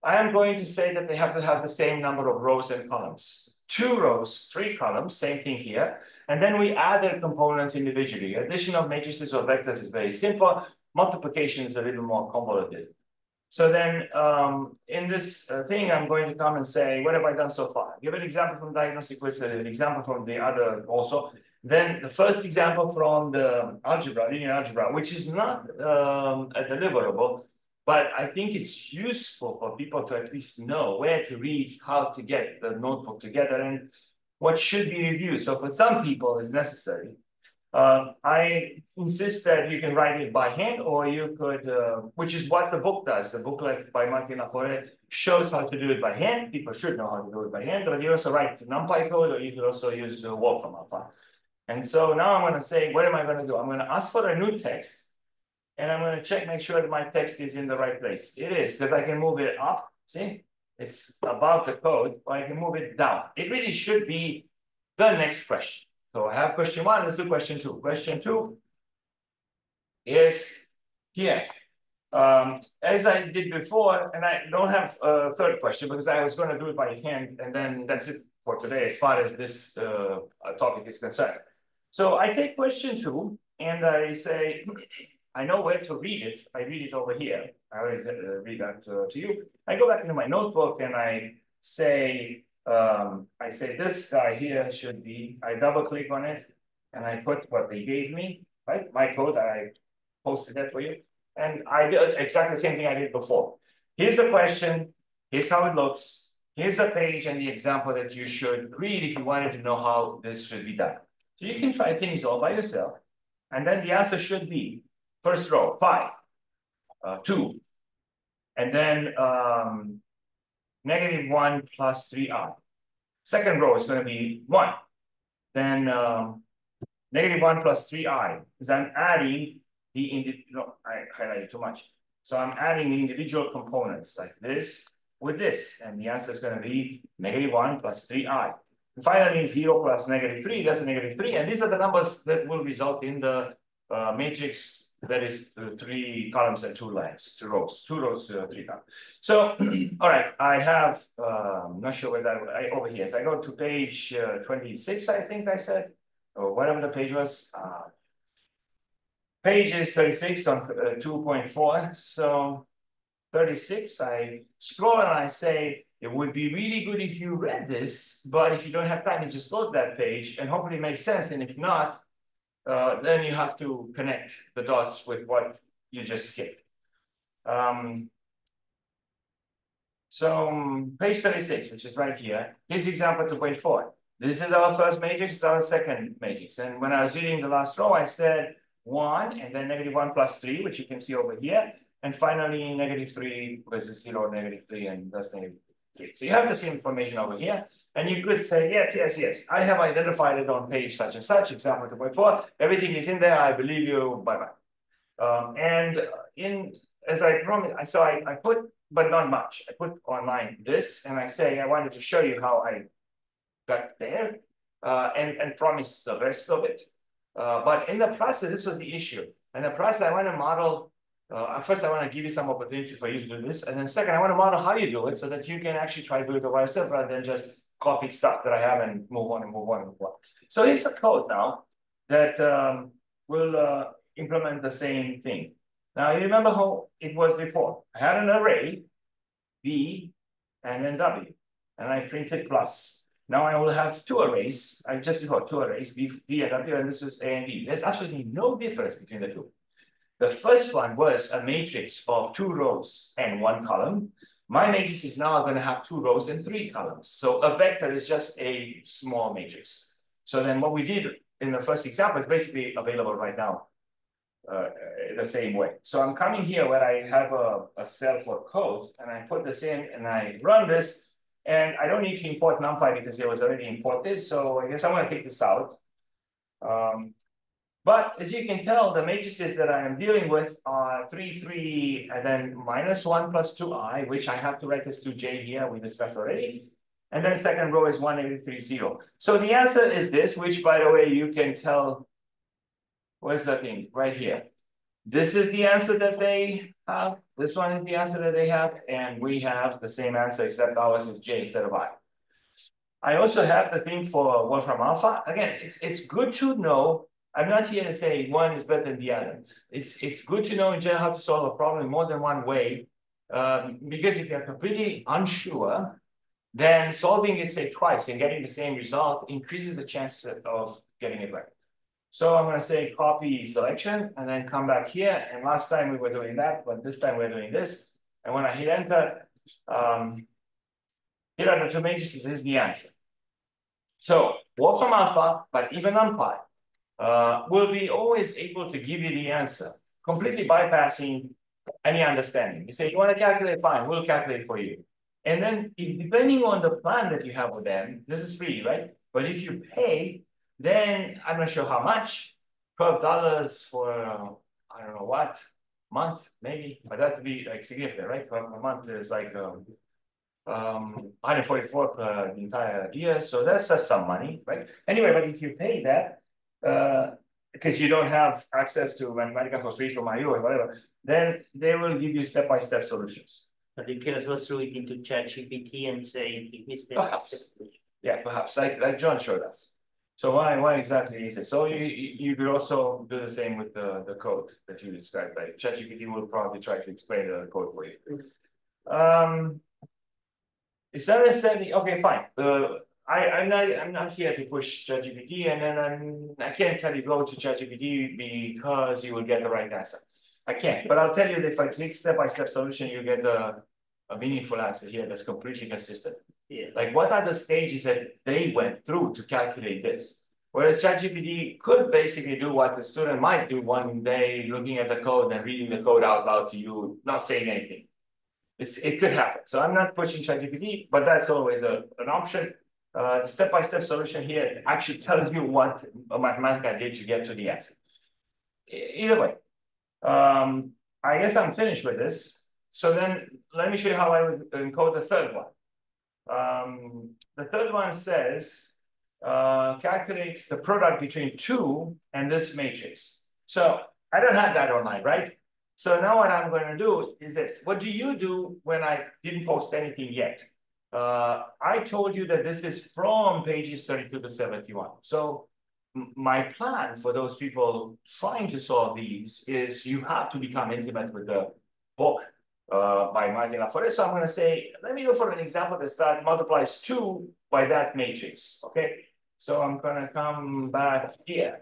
I am going to say that they have to have the same number of rows and columns. 2 rows, 3 columns, same thing here. And then we add their components individually. Addition of matrices or vectors is very simple. Multiplication is a little more convoluted. So then in this thing, I'm going to come and say, what have I done so far? Give an example from diagnostic quiz, an example from the other also. Then the first example from the algebra, linear algebra, which is not a deliverable, but I think it's useful for people to at least know where to read, how to get the notebook together, and what should be reviewed. So for some people, it's necessary. I insist that you can write it by hand, or you could, which is what the book does. The booklet by Martin Lafore shows how to do it by hand. People should know how to do it by hand, but you also write NumPy code, or you could also use Wolfram Alpha. And so now I'm going to say, what am I going to do? I'm going to ask for a new text. And I'm going to check, make sure that my text is in the right place. It is, because I can move it up. See, it's above the code, or I can move it down. It really should be the next question. So I have question 1, let's do question 2. Question 2 is here. As I did before, and I don't have a third question because I was going to do it by hand, and then that's it for today as far as this topic is concerned. So I take question 2, and I say, I know where to read it. I read it over here. I already read that to you. I go back into my notebook and I say this guy here should be, I double click on it and I put what they gave me, right? My code, I posted that for you. And I did exactly the same thing I did before. Here's the question. Here's how it looks. Here's the page and the example that you should read if you wanted to know how this should be done. So you can try things all by yourself. And then the answer should be, first row, 5, 2, and then -1 plus 3i. Second row is going to be 1. Then -1 plus 3i, because I'm adding the no, I highlighted too much. So I'm adding the individual components like this with this, and the answer is going to be -1 plus 3i. And finally, 0 plus -3, that's a -3, and these are the numbers that will result in the matrix that is 3 columns and 2 lines, 2 rows, 3 columns. So, all right, I have, not sure where that, over here. So I go to page 26, I think I said, or whatever the page was. Page is 36 on 2.4. So 36, I scroll and I say, it would be really good if you read this, but if you don't have time, you just go to that page and hopefully it makes sense. And if not, then you have to connect the dots with what you just skipped. So page 36, which is right here, here's example 2.4. This is our first matrix, our second matrix. And when I was reading the last row, I said 1, and then -1 plus 3, which you can see over here. And finally, -3 versus 0, -3, and that's -3. So you have the same information over here. And you could say, yes, yes, yes, I have identified it on page such and such, example 2.4. Everything is in there. I believe you. Bye-bye. As I promised, so I put, but not much. I put online this, and I say, I wanted to show you how I got there and promise the rest of it. But in the process, this was the issue. In the process, I want to model. First, I want to give you some opportunity for you to do this. And then second, I want to model how you do it so that you can actually try to do it by yourself rather than just copy stuff that I have and move on and move on and move on. So here's the code now that will implement the same thing. Now, you remember how it was before. I had an array, B, and then W, and I printed plus. Now I will have 2 arrays. I just before 2 arrays, B and W, and this is A and B. There's absolutely no difference between the 2. The first one was a matrix of 2 rows and 1 column. My matrix is now going to have 2 rows and 3 columns. So a vector is just a small matrix. So then what we did in the first example is basically available right now the same way. So I'm coming here where I have a cell for code, and I put this in and I run this. And I don't need to import NumPy because it was already imported. So I guess I'm going to take this out. But as you can tell, the matrices that I am dealing with are 3, 3, and then -1 plus 2i, which I have to write as 2j here, we discussed already. And then second row is 1, negative 3, 0. So the answer is this, which by the way, you can tell, where's the thing? Right here. This is the answer that they have. This one is the answer that they have. And we have the same answer, except ours is j instead of I. I also have the thing for Wolfram alpha. Again, it's good to know. I'm not here to say one is better than the other. It's good to know in general how to solve a problem in more than one way. Because if you're completely unsure, then solving it, say, twice and getting the same result increases the chance of getting it right. So I'm going to say copy selection and then come back here. And last time we were doing that, but this time we're doing this. And when I hit enter, here are the two matrices, here's the answer. So Wolfram alpha, but even NumPy, will be always able to give you the answer, completely bypassing any understanding. You say, you want to calculate, fine, we'll calculate for you. And then depending on the plan that you have with them, this is free, right? But if you pay, then I'm not sure how much, $12 for, I don't know what, month, maybe, but that would be like significant, right? For a month is like 144 per entire year. So that's some money, right? Anyway, but if you pay that, because you don't have access to Mathematica for free from IU or whatever, then they will give you step-by-step solutions. But you can as well throw it into ChatGPT and say, give me step by step. Yeah, perhaps, like John showed us. So why exactly is it? So you could also do the same with the code that you described, right? ChatGPT will probably try to explain the code for you. It's not necessarily okay, fine. I'm not here to push ChatGPT, and then I can't tell you go to ChatGPT because you will get the right answer. I can't, but I'll tell you that if I click step-by-step solution, you get a meaningful answer here that's completely consistent. Yeah. Like what are the stages that they went through to calculate this? Whereas ChatGPT could basically do what the student might do one day, looking at the code and reading the code out loud to you, not saying anything. It could happen. So I'm not pushing ChatGPT, but that's always an option. The step-by-step solution here actually tells you what a Mathematica did to get to the answer. Either way, I guess I'm finished with this. So then let me show you how I would encode the third one. The third one says, calculate the product between 2 and this matrix. So I don't have that online, right? So now what I'm going to do is this. What do you do when I didn't post anything yet? I told you that this is from pages 32 to 71. So my plan for those people trying to solve these is you have to become intimate with the book by Martin Laforest. So I'm going to say, let me go for an example that multiplies 2 by that matrix. Okay. So I'm going to come back here.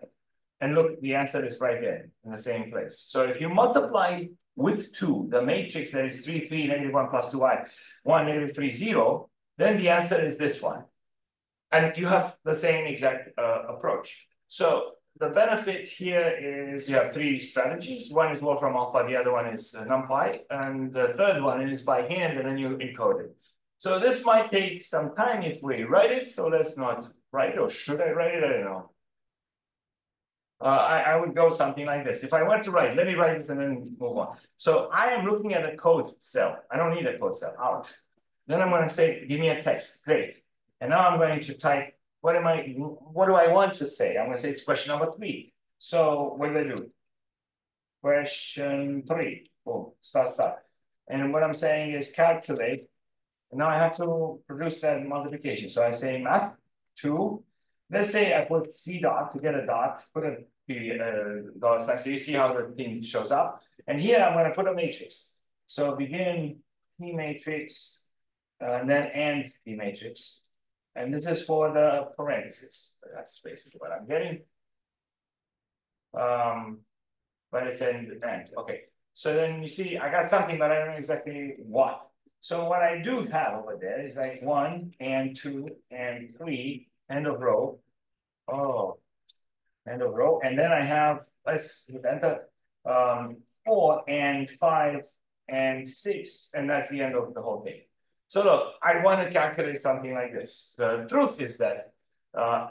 And look, the answer is right there in the same place. So if you multiply with 2, the matrix that is 3, 3, negative 1 plus 2i, 1, negative 3, 0, then the answer is this one. And you have the same exact approach. So the benefit here is you have 3 strategies. One is Wolfram alpha, the other one is NumPy, and the third one is by hand, and then you encode it. So this might take some time if we write it. So let's not write it, or should I write it? I don't know. I would go something like this. If I were to write, let me write this and then move on. So I am looking at a code cell. I don't need a code cell, out. Then I'm going to say, give me a text, great. And now I'm going to type, what do I want to say? I'm going to say it's question number 3. So what do I do? Question 3, boom, start. And what I'm saying is calculate. And now I have to produce that multiplication. So I say math 2. Let's say I put C dot to get a dot, put a dollar sign. So you see how the thing shows up. And here I'm going to put a matrix. So begin P matrix, and then end P matrix. And this is for the parentheses. That's basically what I'm getting. But it's in the end. Okay. So then you see, I got something, but I don't know exactly what. So what I do have over there is like 1 and 2 and 3, end of row. Oh, end of row. And then I have, let's hit enter, 4 and 5 and 6, and that's the end of the whole thing. So look, I want to calculate something like this. The truth is that I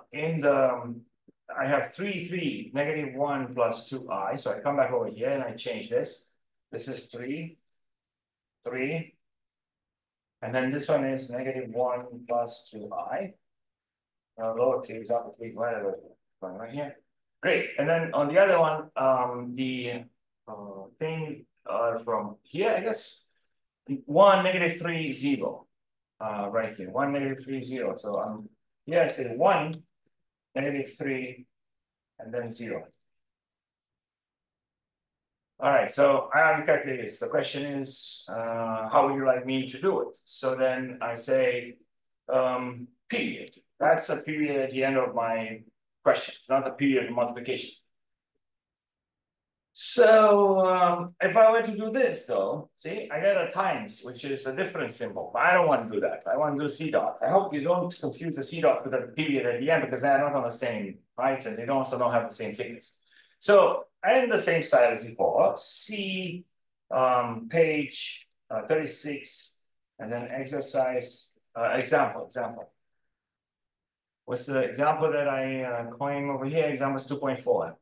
have 3, -1 plus 2i. So I come back over here and I change this. This is 3, 3. And then this one is -1 plus 2i. Lowercase upper 3, whatever, right here. Great. And then on the other one, the thing from here, I guess, 1, -3, 0. Right here, 1, -3, 0. So here I say 1, -3, and then 0. All right, so I have to calculate this. The question is, how would you like me to do it? So then I say, period. That's a period at the end of my question. It's not a period of multiplication. So if I were to do this though, see, I got a times, which is a different symbol, but I don't want to do that. I want to do C dot. I hope you don't confuse the C dot with a period at the end because they're not on the same height and they also don't have the same thickness. So I'm the same style as before. See page 36 and then exercise example. What's the example that I claim over here? Example is 2.4.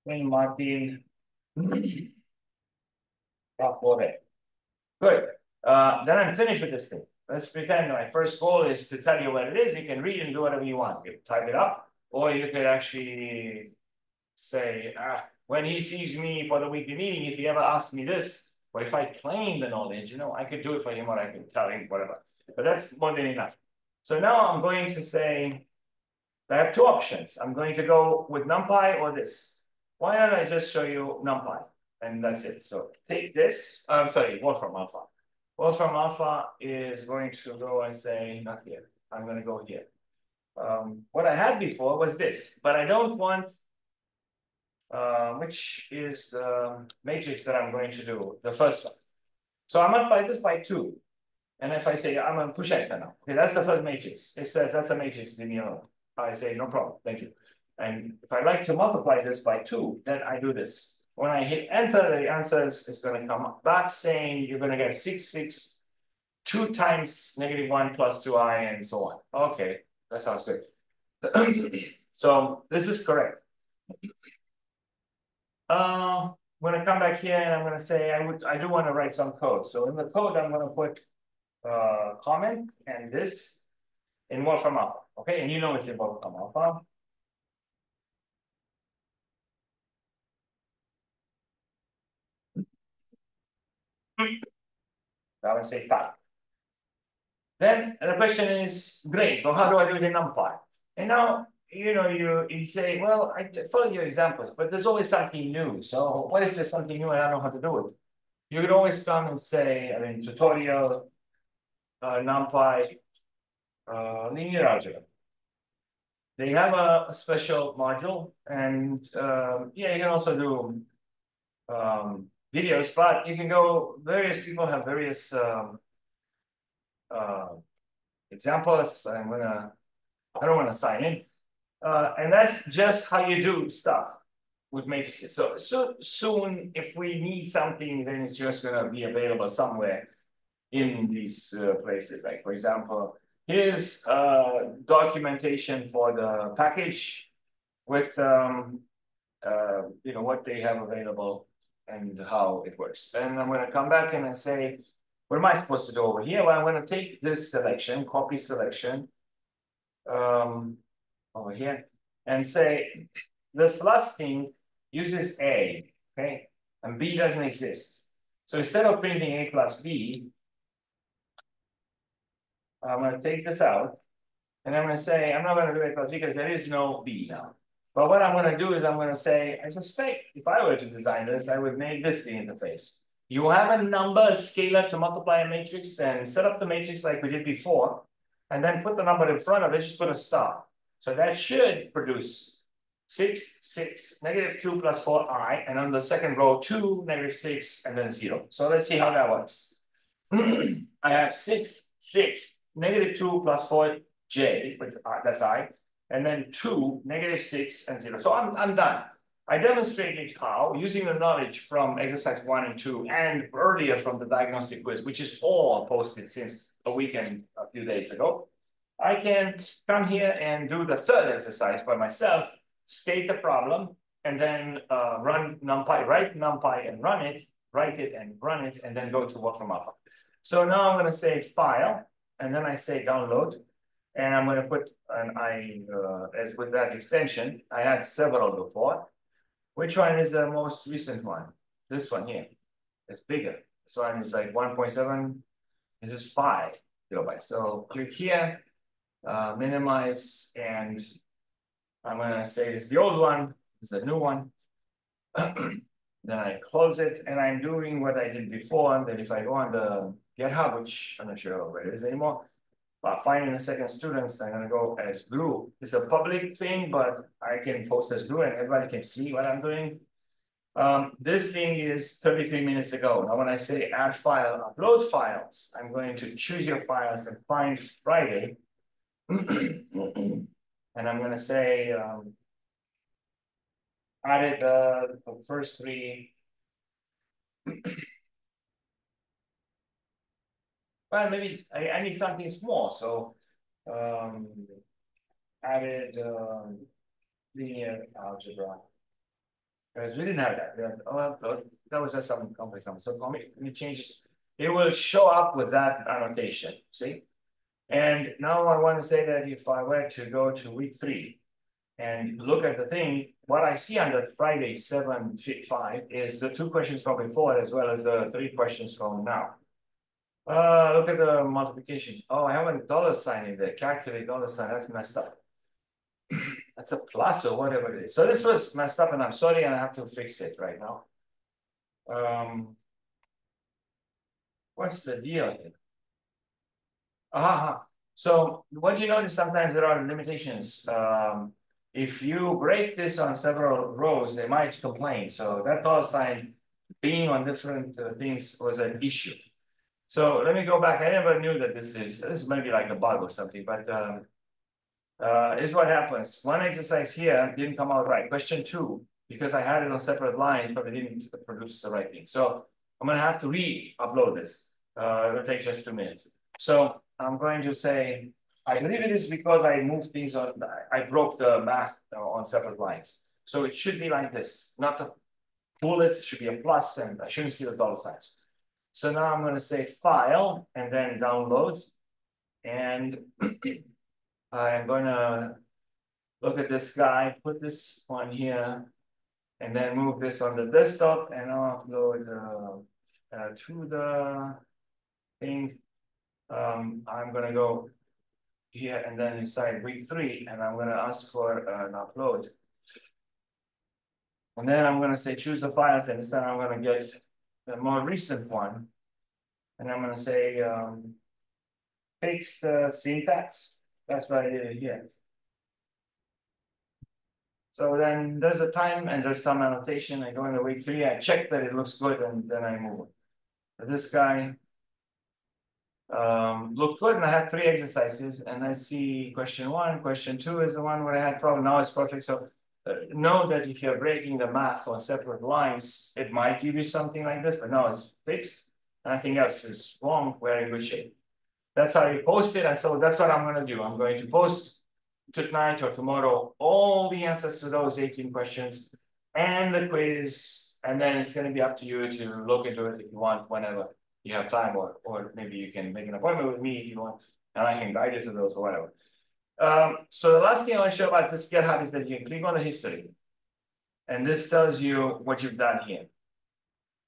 Martin. Good. Then I'm finished with this thing. Let's pretend my first goal is to tell you what it is. You can read and do whatever you want. You can type it up, or you could actually say, when he sees me for the weekly meeting, if he ever asks me this, or if I claim the knowledge, I could do it for him, or I could tell him, whatever. But that's more than enough. So now I'm going to say, I have two options. I'm going to go with NumPy or this. Why don't I just show you NumPy? And that's it. So take this. I'm sorry, Wolfram Alpha. Wolfram Alpha is going to go and say, not here. I'm going to go here. What I had before was this, but I don't want, which is the matrix that I'm going to do, the first one. So I multiply this by 2. And if I say, I'm going to push enter now. Okay, that's the first matrix. It says that's a matrix, leave me alone. I say, no problem, thank you. And if I like to multiply this by 2, then I do this. When I hit enter, the answer is going to come back saying you're going to get 6, 6, 2 times -1 plus 2i, and so on. Okay, that sounds good. So this is correct. I'm going to come back here and I'm going to say I do want to write some code. So in the code, I'm going to put comment and this in Wolfram Alpha. Okay, and you know it's in Wolfram Alpha. I would say type. Then the question is, great, but how do I do it in NumPy? And now, you say, well, I follow your examples, but there's always something new. So what if there's something new and I don't know how to do it? You could always come and say, tutorial, NumPy, linear algebra. They have a special module, and yeah, you can also do videos, but you can go, various people have various examples. I don't want to sign in. And that's just how you do stuff with matrices. So soon, if we need something, then it's just going to be available somewhere in these places. Like, for example, here's documentation for the package with what they have available and how it works. And I'm going to come back and say, what am I supposed to do over here? Well, I'm going to take this selection, copy selection, over here, and say this last thing uses A, okay, and B doesn't exist. So instead of printing A plus B, I'm going to take this out, and I'm going to say I'm not going to do A plus B because there is no B now. But what I'm going to do is I'm going to say, I suspect if I were to design this, I would make this the interface. You have a number, a scalar to multiply a matrix, then set up the matrix like we did before, and then put the number in front of it, just put a star. So that should produce 6, 6, -2 plus 4i, and on the second row, 2, -6, and then 0. So let's see how that works. I have 6, 6, -2 plus 4j, that's I, and then 2, -6, and 0. So I'm done. I demonstrated how, using the knowledge from exercise 1 and 2 and earlier from the diagnostic quiz, which is all posted since a week and a few days ago, I can come here and do the third exercise by myself, state the problem, and then run NumPy, write NumPy and run it, write it and run it, and then go to Wolfram Alpha. So now I'm going to say file, and then I say download, and I'm going to put as with that extension, I had several before. Which one is the most recent one? This one here. It's bigger. This one is like 1.7. This is 5 kilobytes. So click here, minimize, and I'm going to say it's the old one. It's a new one. Then I close it, and I'm doing what I did before. That if I go on the GitHub, which I'm not sure where it is anymore, but finding the second students, I'm going to go as Drew. It's a public thing, but I can post as Drew, and everybody can see what I'm doing. This thing is 33 minutes ago. Now, when I say add file, upload files, I'm going to choose your files and find Friday. And I'm going to say, added the first 3. Well, maybe I need something small. So added linear algebra. Because we didn't have that. That was just some complex number. So let me change this. It will show up with that annotation. See? And now I want to say that if I were to go to week 3 and look at the thing, what I see under Friday 7.5 is the 2 questions from before as well as the 3 questions from now. Look at the multiplication. Oh, I have a dollar sign in there. Calculate dollar sign. That's messed up. That's a plus or whatever it is. So this was messed up, and I'm sorry, and I have to fix it right now. What's the deal here? So what you notice, sometimes there are limitations. If you break this on several rows, they might complain. So that dollar sign being on different things was an issue. So let me go back. I never knew that this is maybe like a bug or something, but is what happens. One exercise here didn't come out right. Question 2, because I had it on separate lines, but it didn't produce the right thing. So I'm going to have to re-upload this. It'll take just 2 minutes. So I'm going to say, I believe it is because I moved things on, I broke the math on separate lines. So it should be like this, not a bullet, it should be a plus, and I shouldn't see the dollar signs. So now I'm going to say file and then download. And I'm going to look at this guy, put this one here, and then move this on the desktop and I'll upload to the thing. I'm going to go here and then inside week 3, and I'm going to ask for an upload. And then I'm going to say choose the files, and this time I'm going to get the more recent one. And I'm going to say fix the syntax. That's what I did here. So then there's a time and there's some annotation. I go into week 3, I check that it looks good, and then I move on. This guy looked good, and I had 3 exercises, and I see question 1, question 2 is the one where I had problem. Now it's perfect. So know that if you're breaking the math on separate lines, it might give you something like this, but now it's fixed. Nothing else is wrong. We're in good shape. That's how you post it. And so that's what I'm going to do. I'm going to post tonight or tomorrow all the answers to those 18 questions and the quiz. And then it's going to be up to you to look into it if you want, whenever you have time, or maybe you can make an appointment with me if you want, and I can guide you to those or whatever. So the last thing I want to show about this GitHub is that you can click on the history. And this tells you what you've done here.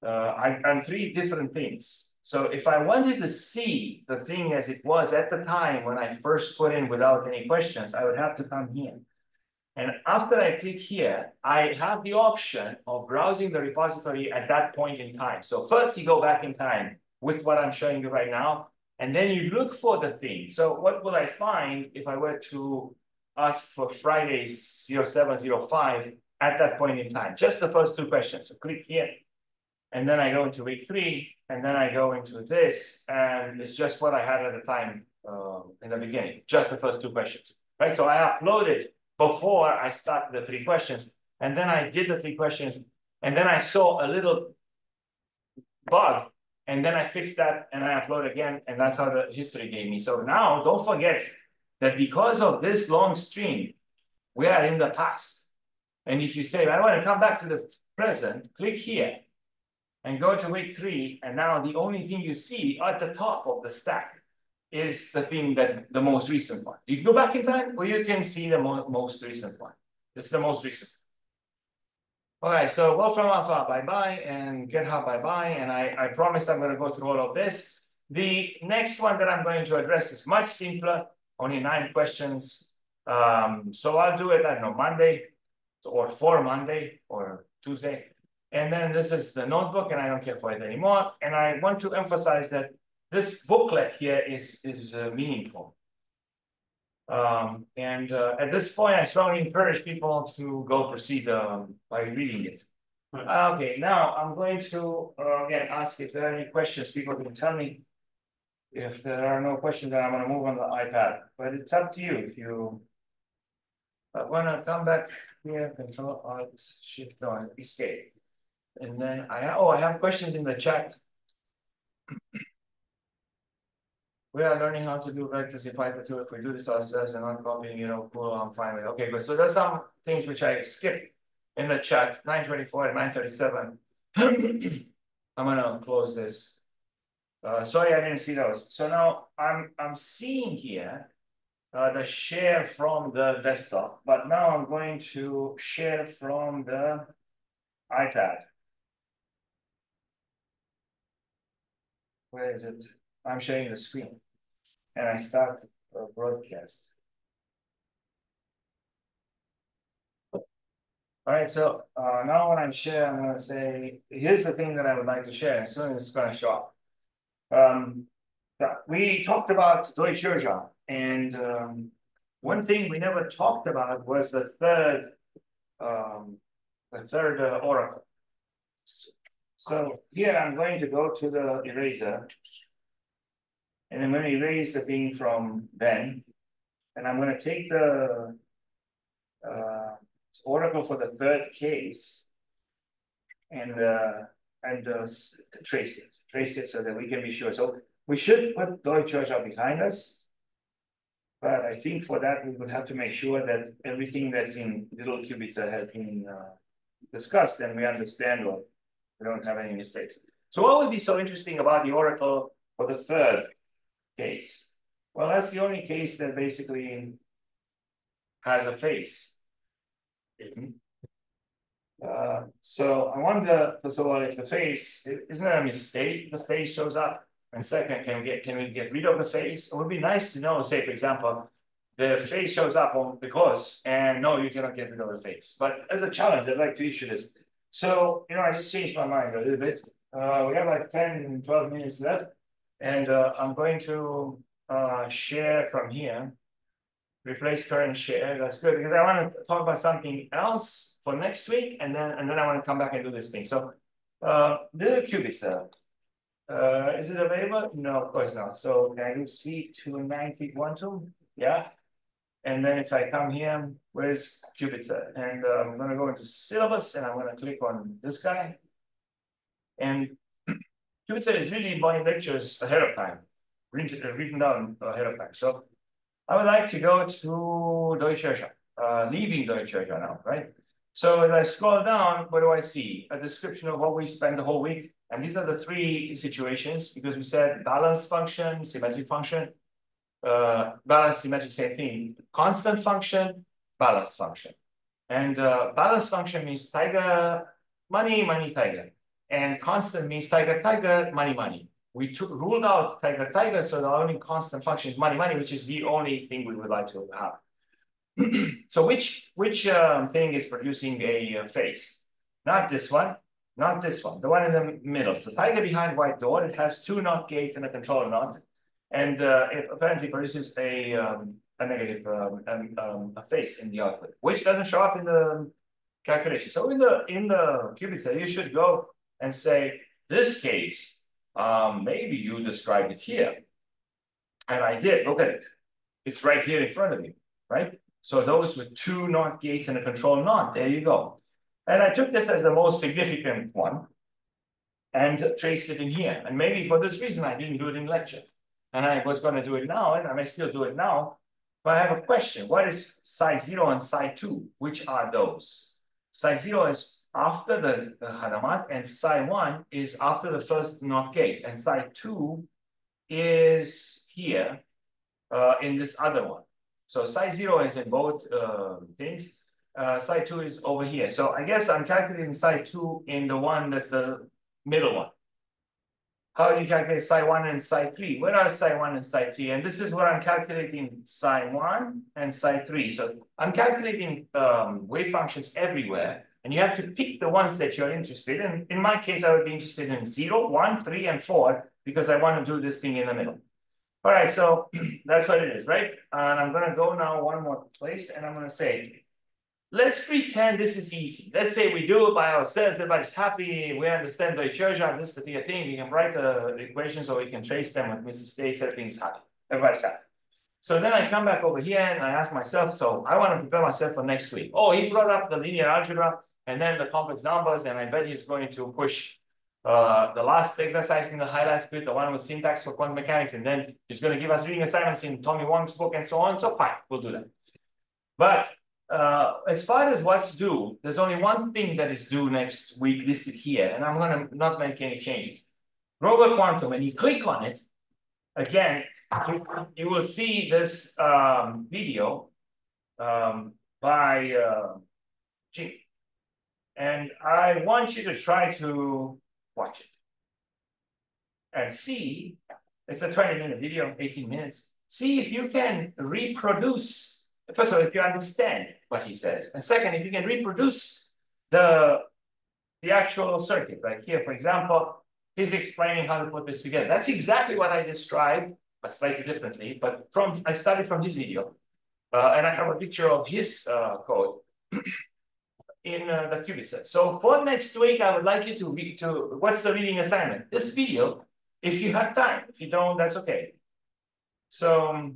I've done 3 different things. So if I wanted to see the thing as it was at the time when I first put in without any questions, I would have to come here. And after I click here, I have the option of browsing the repository at that point in time. So first you go back in time with what I'm showing you right now, and then you look for the thing. So what will I find if I were to ask for Friday 0705 at that point in time? Just the first 2 questions. So click here. And then I go into week 3, and then I go into this, and it's just what I had at the time in the beginning, just the first 2 questions, right? So I uploaded before I started the 3 questions, and then I did the 3 questions, and then I saw a little bug, and then I fixed that and I upload again, and that's how the history gave me. So now don't forget that because of this long string, we are in the past. And if you say, I want to come back to the present, click here and go to week 3. And now the only thing you see at the top of the stack is the thing that the most recent one. You can go back in time, or you can see the most recent one. It's the most recent. All right, so Wolfram Alpha, bye-bye, and GitHub, bye-bye. And I promised I'm going to go through all of this. The next one that I'm going to address is much simpler, only 9 questions. So I'll do it, I don't know, Monday, or for Monday, or Tuesday. And then this is the notebook, and I don't care for it anymore. And I want to emphasize that this booklet here is meaningful. At this point, I strongly encourage people to go proceed by reading it. Okay, now I'm going to again ask if there are any questions. People can tell me. If there are no questions, then I'm going to move on the iPad. But it's up to you. If you want to come back here, Control Alt Shift on Escape, and then I have questions in the chat. We are learning how to do vectors in Python 2. If we do this ourselves and not copying, cool, I'm fine with it. Okay, good. So there's some things which I skipped in the chat, 924 and 937. I'm gonna close this. Sorry, I didn't see those. So now I'm seeing here the share from the desktop, but now I'm going to share from the iPad. Where is it? I'm sharing the screen. And I start a broadcast. All right, so now when I'm sharing, I'm going to say, here's the thing that I would like to share. As soon as it's going to show up. We talked about Deutsche Urja, and one thing we never talked about was the third oracle. So here I'm going to go to the eraser. And I'm going to erase the thing from Ben. And I'm going to take the oracle for the third case and trace it so that we can be sure. So we should put Deutsche Urja behind us. But I think for that, we would have to make sure that everything that's in little qubits that has been discussed and we understand, or we don't have any mistakes. So what would be so interesting about the oracle for the third case? Well, that's the only case that basically has a face. So I wonder, first of all, if the face, isn't there a mistake? The face shows up. And second, can we get rid of the face? It would be nice to know, say, for example, the face shows up on because, and no, you cannot get rid of the face. But as a challenge, I'd like to issue this. So, I just changed my mind a little bit. We have like 10, 12 minutes left. And I'm going to share from here, replace current share. That's good, because I want to talk about something else for next week, and then I want to come back and do this thing. So the qubit cell, is it available? No, of course not. So can I do C29012? Yeah. And then if I come here, where's qubit cell? And I'm going to go into syllabus, and I'm going to click on this guy. And qubit cell is really buying lectures ahead of time, written down ahead of time. So I would like to go to Deutsche Urja, leaving Deutsche Urja now, right? So as I scroll down, what do I see? A description of what we spent the whole week. And these are the 3 situations, because we said balance function, symmetric function, balance, symmetric, same thing, constant function, balance function. And balance function means tiger, money, money, tiger. And constant means tiger, tiger, money, money. We ruled out tiger, tiger, so the only constant function is money, money, which is the only thing we would like to have. So which thing is producing a face? Not this one, not this one, the one in the middle. So tiger behind white door, it has 2 NOT gates and a controller NOT. And it apparently produces a negative a face in the output, which doesn't show up in the calculation. So in the qubit cell, you should go and say, this case, maybe you described it here. And I did, look at it. It's right here in front of you, right? So those with 2 NOT gates and a control NOT, there you go. And I took this as the most significant one and traced it in here. And maybe for this reason, I didn't do it in lecture. And I was going to do it now, and I may still do it now. But I have a question. What is psi 0 and psi 2? Which are those? Psi 0 is after the Hanamat, and psi 1 is after the first NOT gate. And psi 2 is here in this other one. So psi 0 is in both things. Psi 2 is over here. So I guess I'm calculating psi 2 in the one that's the middle one. How do you calculate psi 1 and psi 3? Where are psi 1 and psi 3? And this is where I'm calculating psi 1 and psi 3. So I'm calculating wave functions everywhere. And you have to pick the ones that you're interested in. In my case, I would be interested in 0, 1, 3, and 4, because I want to do this thing in the middle. All right, so that's what it is, right? And I'm going to go now one more place, and I'm going to say, let's pretend this is easy. Let's say we do it by ourselves, everybody's happy, we understand the Church of this particular thing, we can write the equations or we can trace them with mistakes, everything's happy. Everybody's happy. So then I come back over here and I ask myself, so I want to prepare myself for next week. Oh, he brought up the linear algebra and then the complex numbers, and I bet he's going to push the last exercise in the highlights quiz, the one with syntax for quantum mechanics, and then he's going to give us reading assignments in Tommy Wong's book and so on. So fine, we'll do that. But as far as what's due, there's only one thing that is due next week listed here, and I'm going to not make any changes. Grover Quantum, and you click on it, again, you will see this video by Jim. And I want you to try to watch it and see, it's a 20-minute video, 18 minutes. See if you can reproduce, first of all, if you understand what he says. And second, if you can reproduce the actual circuit. Like here, for example, he's explaining how to put this together. That's exactly what I described, but slightly differently. But I studied from his video. And I have a picture of his code in the qubit set. So for next week, I would like you to read what's the reading assignment? This video, if you have time. If you don't, that's okay. So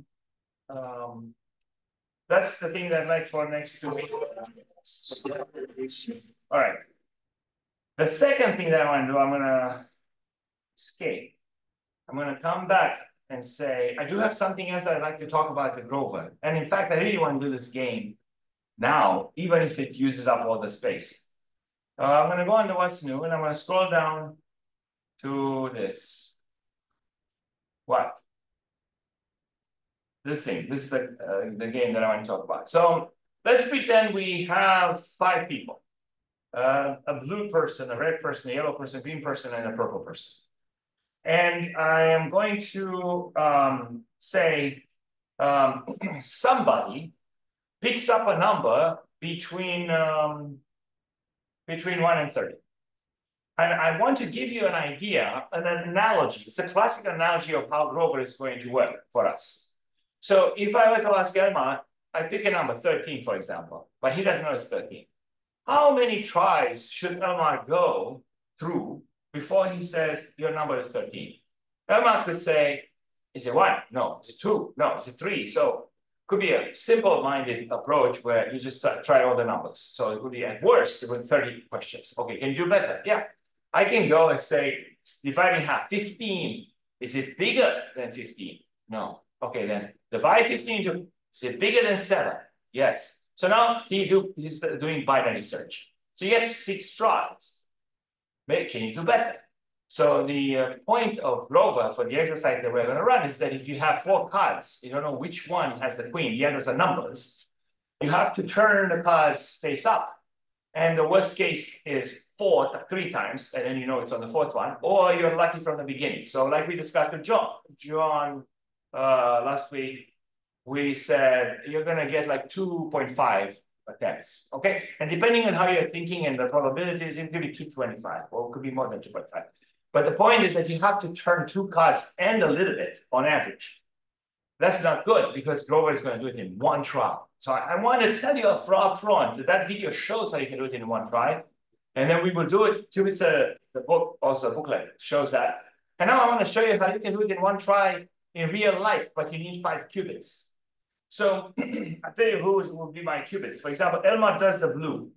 that's the thing that I'd like for next 2 weeks. All right. The second thing that I want to do, I'm going to escape. I'm going to come back and say, I do have something else that I'd like to talk about the Grover. And in fact, I really want to do this game now, even if it uses up all the space. I'm going to go on to what's new, and I'm going to scroll down to this. What? This thing. This is the game that I want to talk about. So let's pretend we have 5 people. A blue person, a red person, a yellow person, a green person, and a purple person. And I am going to say somebody picks up a number between 1 and 30. And I want to give you an idea, an analogy. It's a classic analogy of how Grover is going to work for us. So if I were to ask Elmar, I pick a number 13, for example, but he doesn't know it's 13. How many tries should Elmar go through before he says your number is 13? Elmar could say, is it 1? No. Is it 2? No. Is it 3? So could be a simple-minded approach where you just try all the numbers. So it would be at worst with 30 questions. Okay, can you do better? Yeah. I can go and say, divide in half, 15. Is it bigger than 15? No. Okay, then divide 15 into, is it bigger than 7? Yes. So now he's doing binary search. So he gets 6 tries. Can you do better? So the point of Grover for the exercise that we're going to run is that if you have 4 cards, you don't know which one has the queen, the others are numbers, you have to turn the cards face up. And the worst case is 3 times, and then you know it's on the 4th one, or you're lucky from the beginning. So like we discussed with John last week, we said you're going to get like 2.5 attempts, okay? And depending on how you're thinking and the probabilities, it could be 225, or it could be more than 2.5. But the point is that you have to turn 2 cards and a little bit on average. That's not good because Grover is going to do it in 1 try. So I want to tell you up front that video shows how you can do it in 1 try. And then we will do it. The book, also a booklet, shows that. And now I want to show you how you can do it in 1 try in real life, but you need 5 qubits. So I'll tell you who will be my qubits. For example, Elmar does the blue.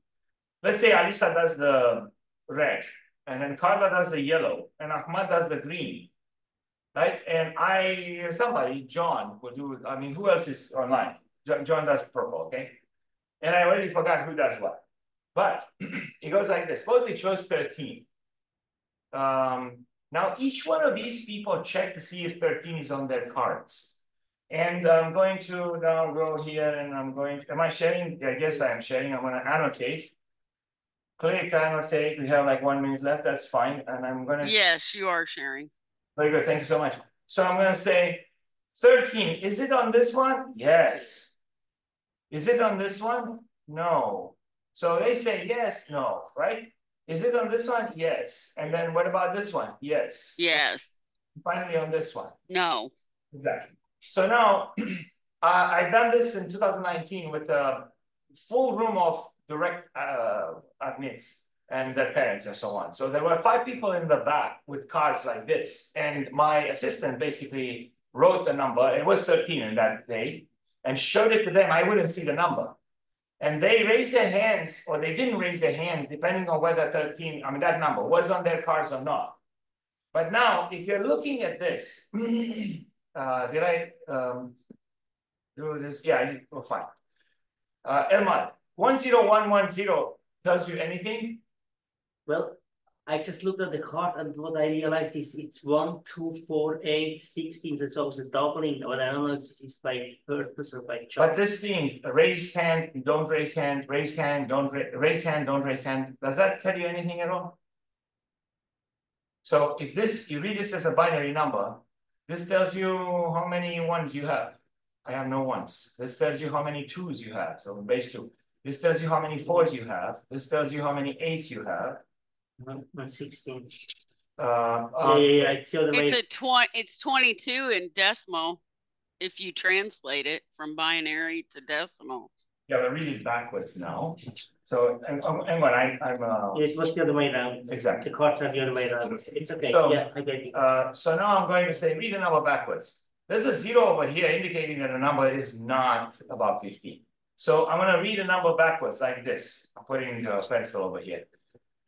let's say Alisa does the red, and then Carla does the yellow, and Ahmad does the green, right? And somebody, John, will do, I mean, who else is online? John does purple, okay? And I already forgot who does what. But it goes like this. Suppose we chose 13. Now each one of these people check to see if 13 is on their cards. And I'm going to now go here and am I sharing? Yeah, I guess I am sharing. I'm going to annotate. Click annotate. We have like 1 minute left. That's fine. And I'm going to. Yes, you are sharing. Very good. Thank you so much. So I'm going to say 13. Is it on this one? Yes. Is it on this one? No. So they say yes, no, right? Is it on this one? Yes. And then what about this one? Yes. Yes. Finally on this one. No. Exactly. So now I've done this in 2019 with a full room of direct admits and their parents and so on. So there were 5 people in the back with cards like this. And my assistant basically wrote the number. It was 13 in that day and showed it to them. I wouldn't see the number. And they raised their hands or they didn't raise their hand depending on whether 13, I mean, that number was on their cards or not. But now, if you're looking at this, did I do this? Yeah, oh, fine. Elmar, 10110 tells you anything? Well, I just looked at the card and what I realized is it's 1, 2, 4, 8, 16. So it's also doubling. But I don't know if this is by purpose or by choice. But this thing, raise hand, don't raise hand, raise hand, don't raise hand, don't raise hand. Does that tell you anything at all? So if this, you read this as a binary number, this tells you how many ones you have. I have no ones. This tells you how many 2s you have, so base 2. This tells you how many 4s you have. This tells you how many 8s you have. 16. Yeah, it's the other way. It's 22 in decimal if you translate it from binary to decimal. Yeah, but read it backwards now. So, and when I'm it was the other way around. Exactly. The cards are the other way around. It's okay. So, yeah, I get it. So now I'm going to say read the number backwards. There's a 0 over here indicating that the number is not about 15. So I'm going to read the number backwards like this. I'm putting the pencil over here.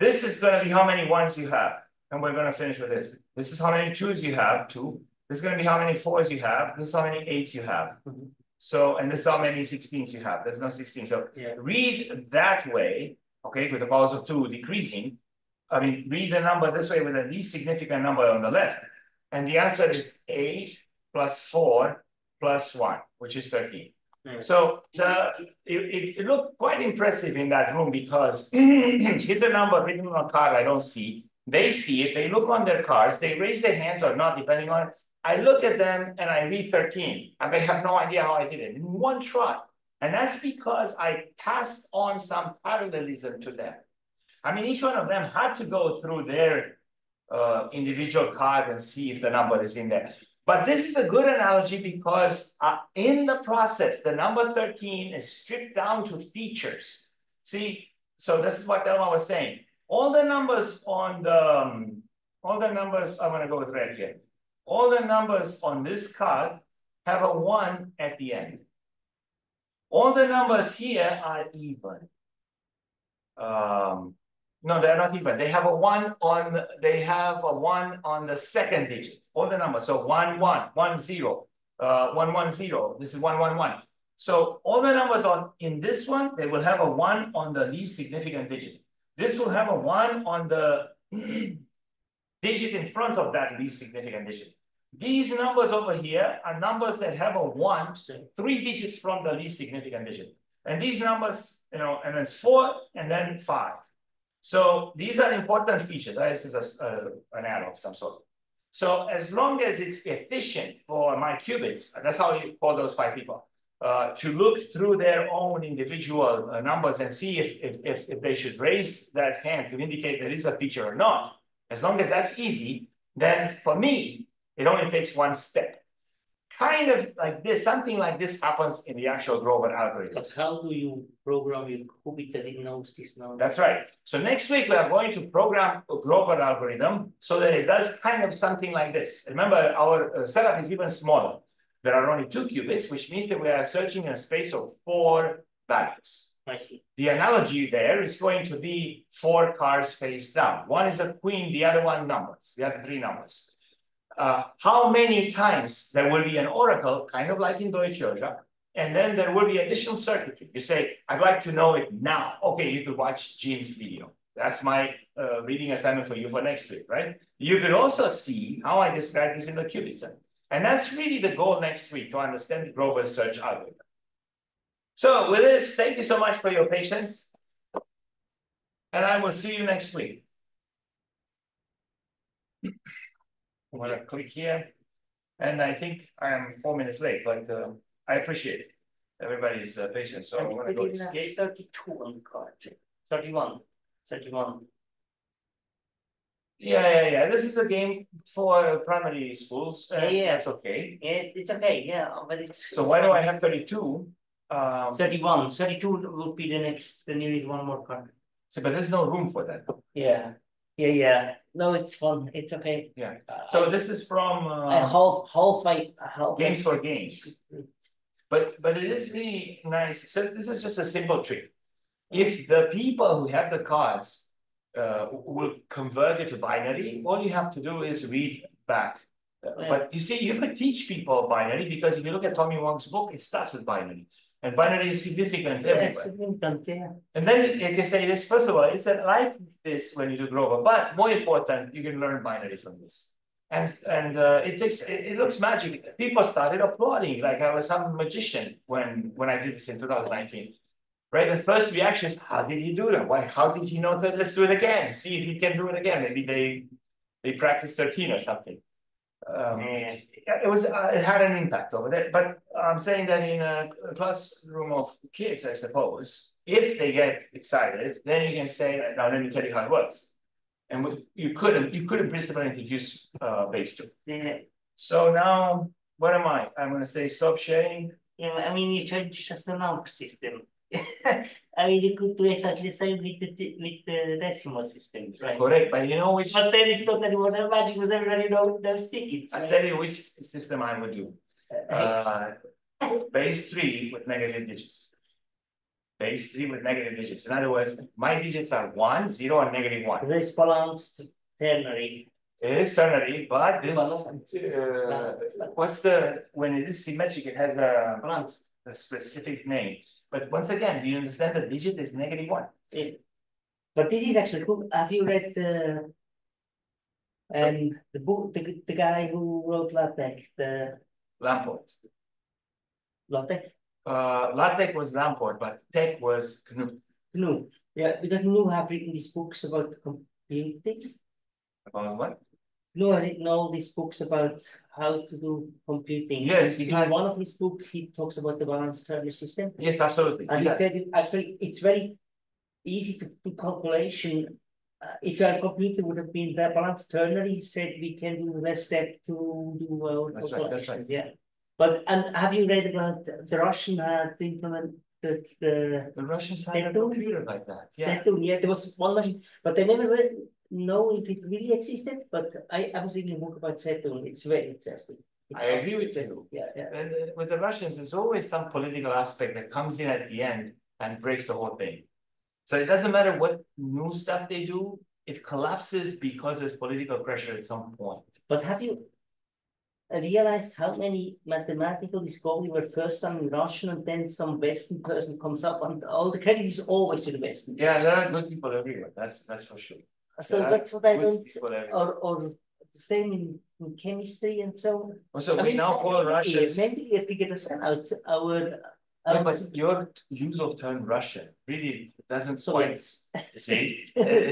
This is going to be how many 1s you have. And we're going to finish with this. This is how many 2s you have, 2. This is going to be how many 4s you have. This is how many 8s you have. So, and this is how many 16s you have. There's no 16. So read that way, okay, with the powers of 2 decreasing. I mean, read the number this way with the least significant number on the left. And the answer is 8 plus 4 plus 1, which is 13. So it looked quite impressive in that room because here's a number written on a card I don't see. They see it, they look on their cards, they raise their hands or not, depending on it. I look at them and I read 13, and they have no idea how I did it in one try. And that's because I passed on some parallelism to them. I mean, each one of them had to go through their individual card and see if the number is in there. But this is a good analogy because in the process, the number 13 is stripped down to features. See, so this is what Elma was saying. All the numbers on the, all the numbers, I'm gonna go with red here. All the numbers on this card have a 1 at the end. All the numbers here are even. No, they're not even. They have a 1 on, they have a 1 on the second digit. All the numbers. So 1, 1, 1, 0, 1, 1, 0. This is 1, 1, 1. So all the numbers on in this one, they will have a 1 on the least significant digit. This will have a 1 on the digit in front of that least significant digit. These numbers over here are numbers that have a 1, 3 digits from the least significant digit. And these numbers, you know, and then it's 4 and then 5. So these are important features. Right? This is an arrow of some sort. So as long as it's efficient for my qubits, that's how you call those 5 people, to look through their own individual numbers and see if they should raise that hand to indicate there is a feature or not. As long as that's easy, then for me, it only takes 1 step. Kind of like this, something like this happens in the actual Grover algorithm. But how do you program your qubit that it knows this now? That's right. So next week, we are going to program a Grover algorithm so that it does kind of something like this. Remember, our setup is even smaller. There are only 2 qubits, which means that we are searching in a space of 4 values. I see. The analogy there is going to be 4 cards face down. One is a queen, the other one numbers, the other 3 numbers. How many times there will be an oracle, kind of like in Deutsche, and then there will be additional circuitry. You say, I'd like to know it now. Okay, you could watch Gene's video. That's my reading assignment for you for next week, right? You could also see how I describe this in the cubism. And that's really the goal next week, to understand Grover's search algorithm. So with this, thank you so much for your patience. And I will see you next week. I'm going to click here. And I think I am 4 minutes late, but I appreciate everybody's patience. So I'm going to go escape. 32 on the card. 31. 31. Yeah. This is a game for primary schools. Yeah. That's okay. Yeah, it's okay. Yeah, but it's. So why do I have 32? 31. 32 will be the next. Then you need one more card. So, but there's no room for that. Yeah. No, it's fun. It's okay. Yeah. So this is from half Games for Games. But it is really nice. So this is just a simple trick. If the people who have the cards will convert it to binary, all you have to do is read back. But you see, you could teach people binary, because if you look at Tommy Wong's book, it starts with binary. And binary is significant everywhere. Significant, yeah. And then you can say this, first of all, it's like this when you do Grover, but more important, you can learn binary from this. And it looks magic. People started applauding, like I was some magician when I did this in 2019. Right? The first reaction is, how did he do that? Why? How did he know that? Let's do it again. See if he can do it again. Maybe they practiced 13 or something. It had an impact over there. But I'm saying that in a classroom of kids, I suppose, if they get excited, then you can say, now let me tell you how it works. And you could in principle introduce base 2. Yeah. So now, what am I? I'm going to say stop sharing. Yeah, I mean, you change just the number system. I mean, you could do exactly the same with the decimal system, right? Correct, but you know which. But then it's not that it was magic, because everybody knows those tickets. I'll tell you which system I would do. Base 3 with negative digits. Base 3 with negative digits. In other words, my digits are 1, 0, and negative 1. It's balanced ternary. It is ternary, but this when it is symmetric, it has a specific name. But once again, do you understand the digit is negative 1? Yeah. But this is actually cool. Have you read the book, the guy who wrote LaTeX, the Lamport. LaTeX? LaTeX was Lamport, but Tech was Knut. No, yeah, because Knut have written these books about computing. About what? No, I didn't know these books about how to do computing. Yes, in one of his books, he talks about the balanced ternary system. Yes, absolutely. And he said actually it's very easy to do calculation. If your computer would have been balanced ternary, he said we can do less step to do our calculations. That's right. Yeah. But have you read about the Russian had implemented the Russians had a computer like that? Yeah. Yeah, there was one machine, but they never know if it really existed. But I was reading a book about Saturn. It's very interesting. I agree with you. Yeah. And with the Russians, there's always some political aspect that comes in at the end and breaks the whole thing. So it doesn't matter what new stuff they do, it collapses because there's political pressure at some point. But have you realized how many mathematical discoveries were first done in Russian, and then some Western person comes up, and all the credit is always to the Western? Yeah, there are good people everywhere. That's for sure. So that's what I don't. Or the same in chemistry and so on. So we now call Russians. Maybe we figured this out. But your use of term Russian really doesn't quite see.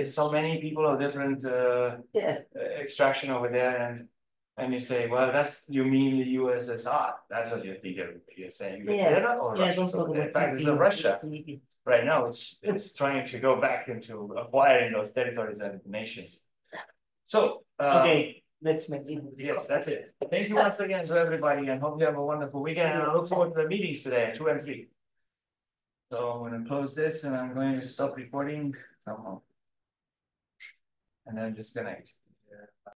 So many people of different extraction over there, and you say, well, you mean the USSR. That's what you think you're saying. They're not all Russians. In fact, it's Russia right now, which is trying to go back into acquiring those territories and nations. So okay, let's make it. Yes, that's it. Thank you once again to everybody, and hope you have a wonderful weekend. And I look forward to the meetings today, 2 and 3. So I'm going to close this, and I'm going to stop recording somehow, and then disconnect.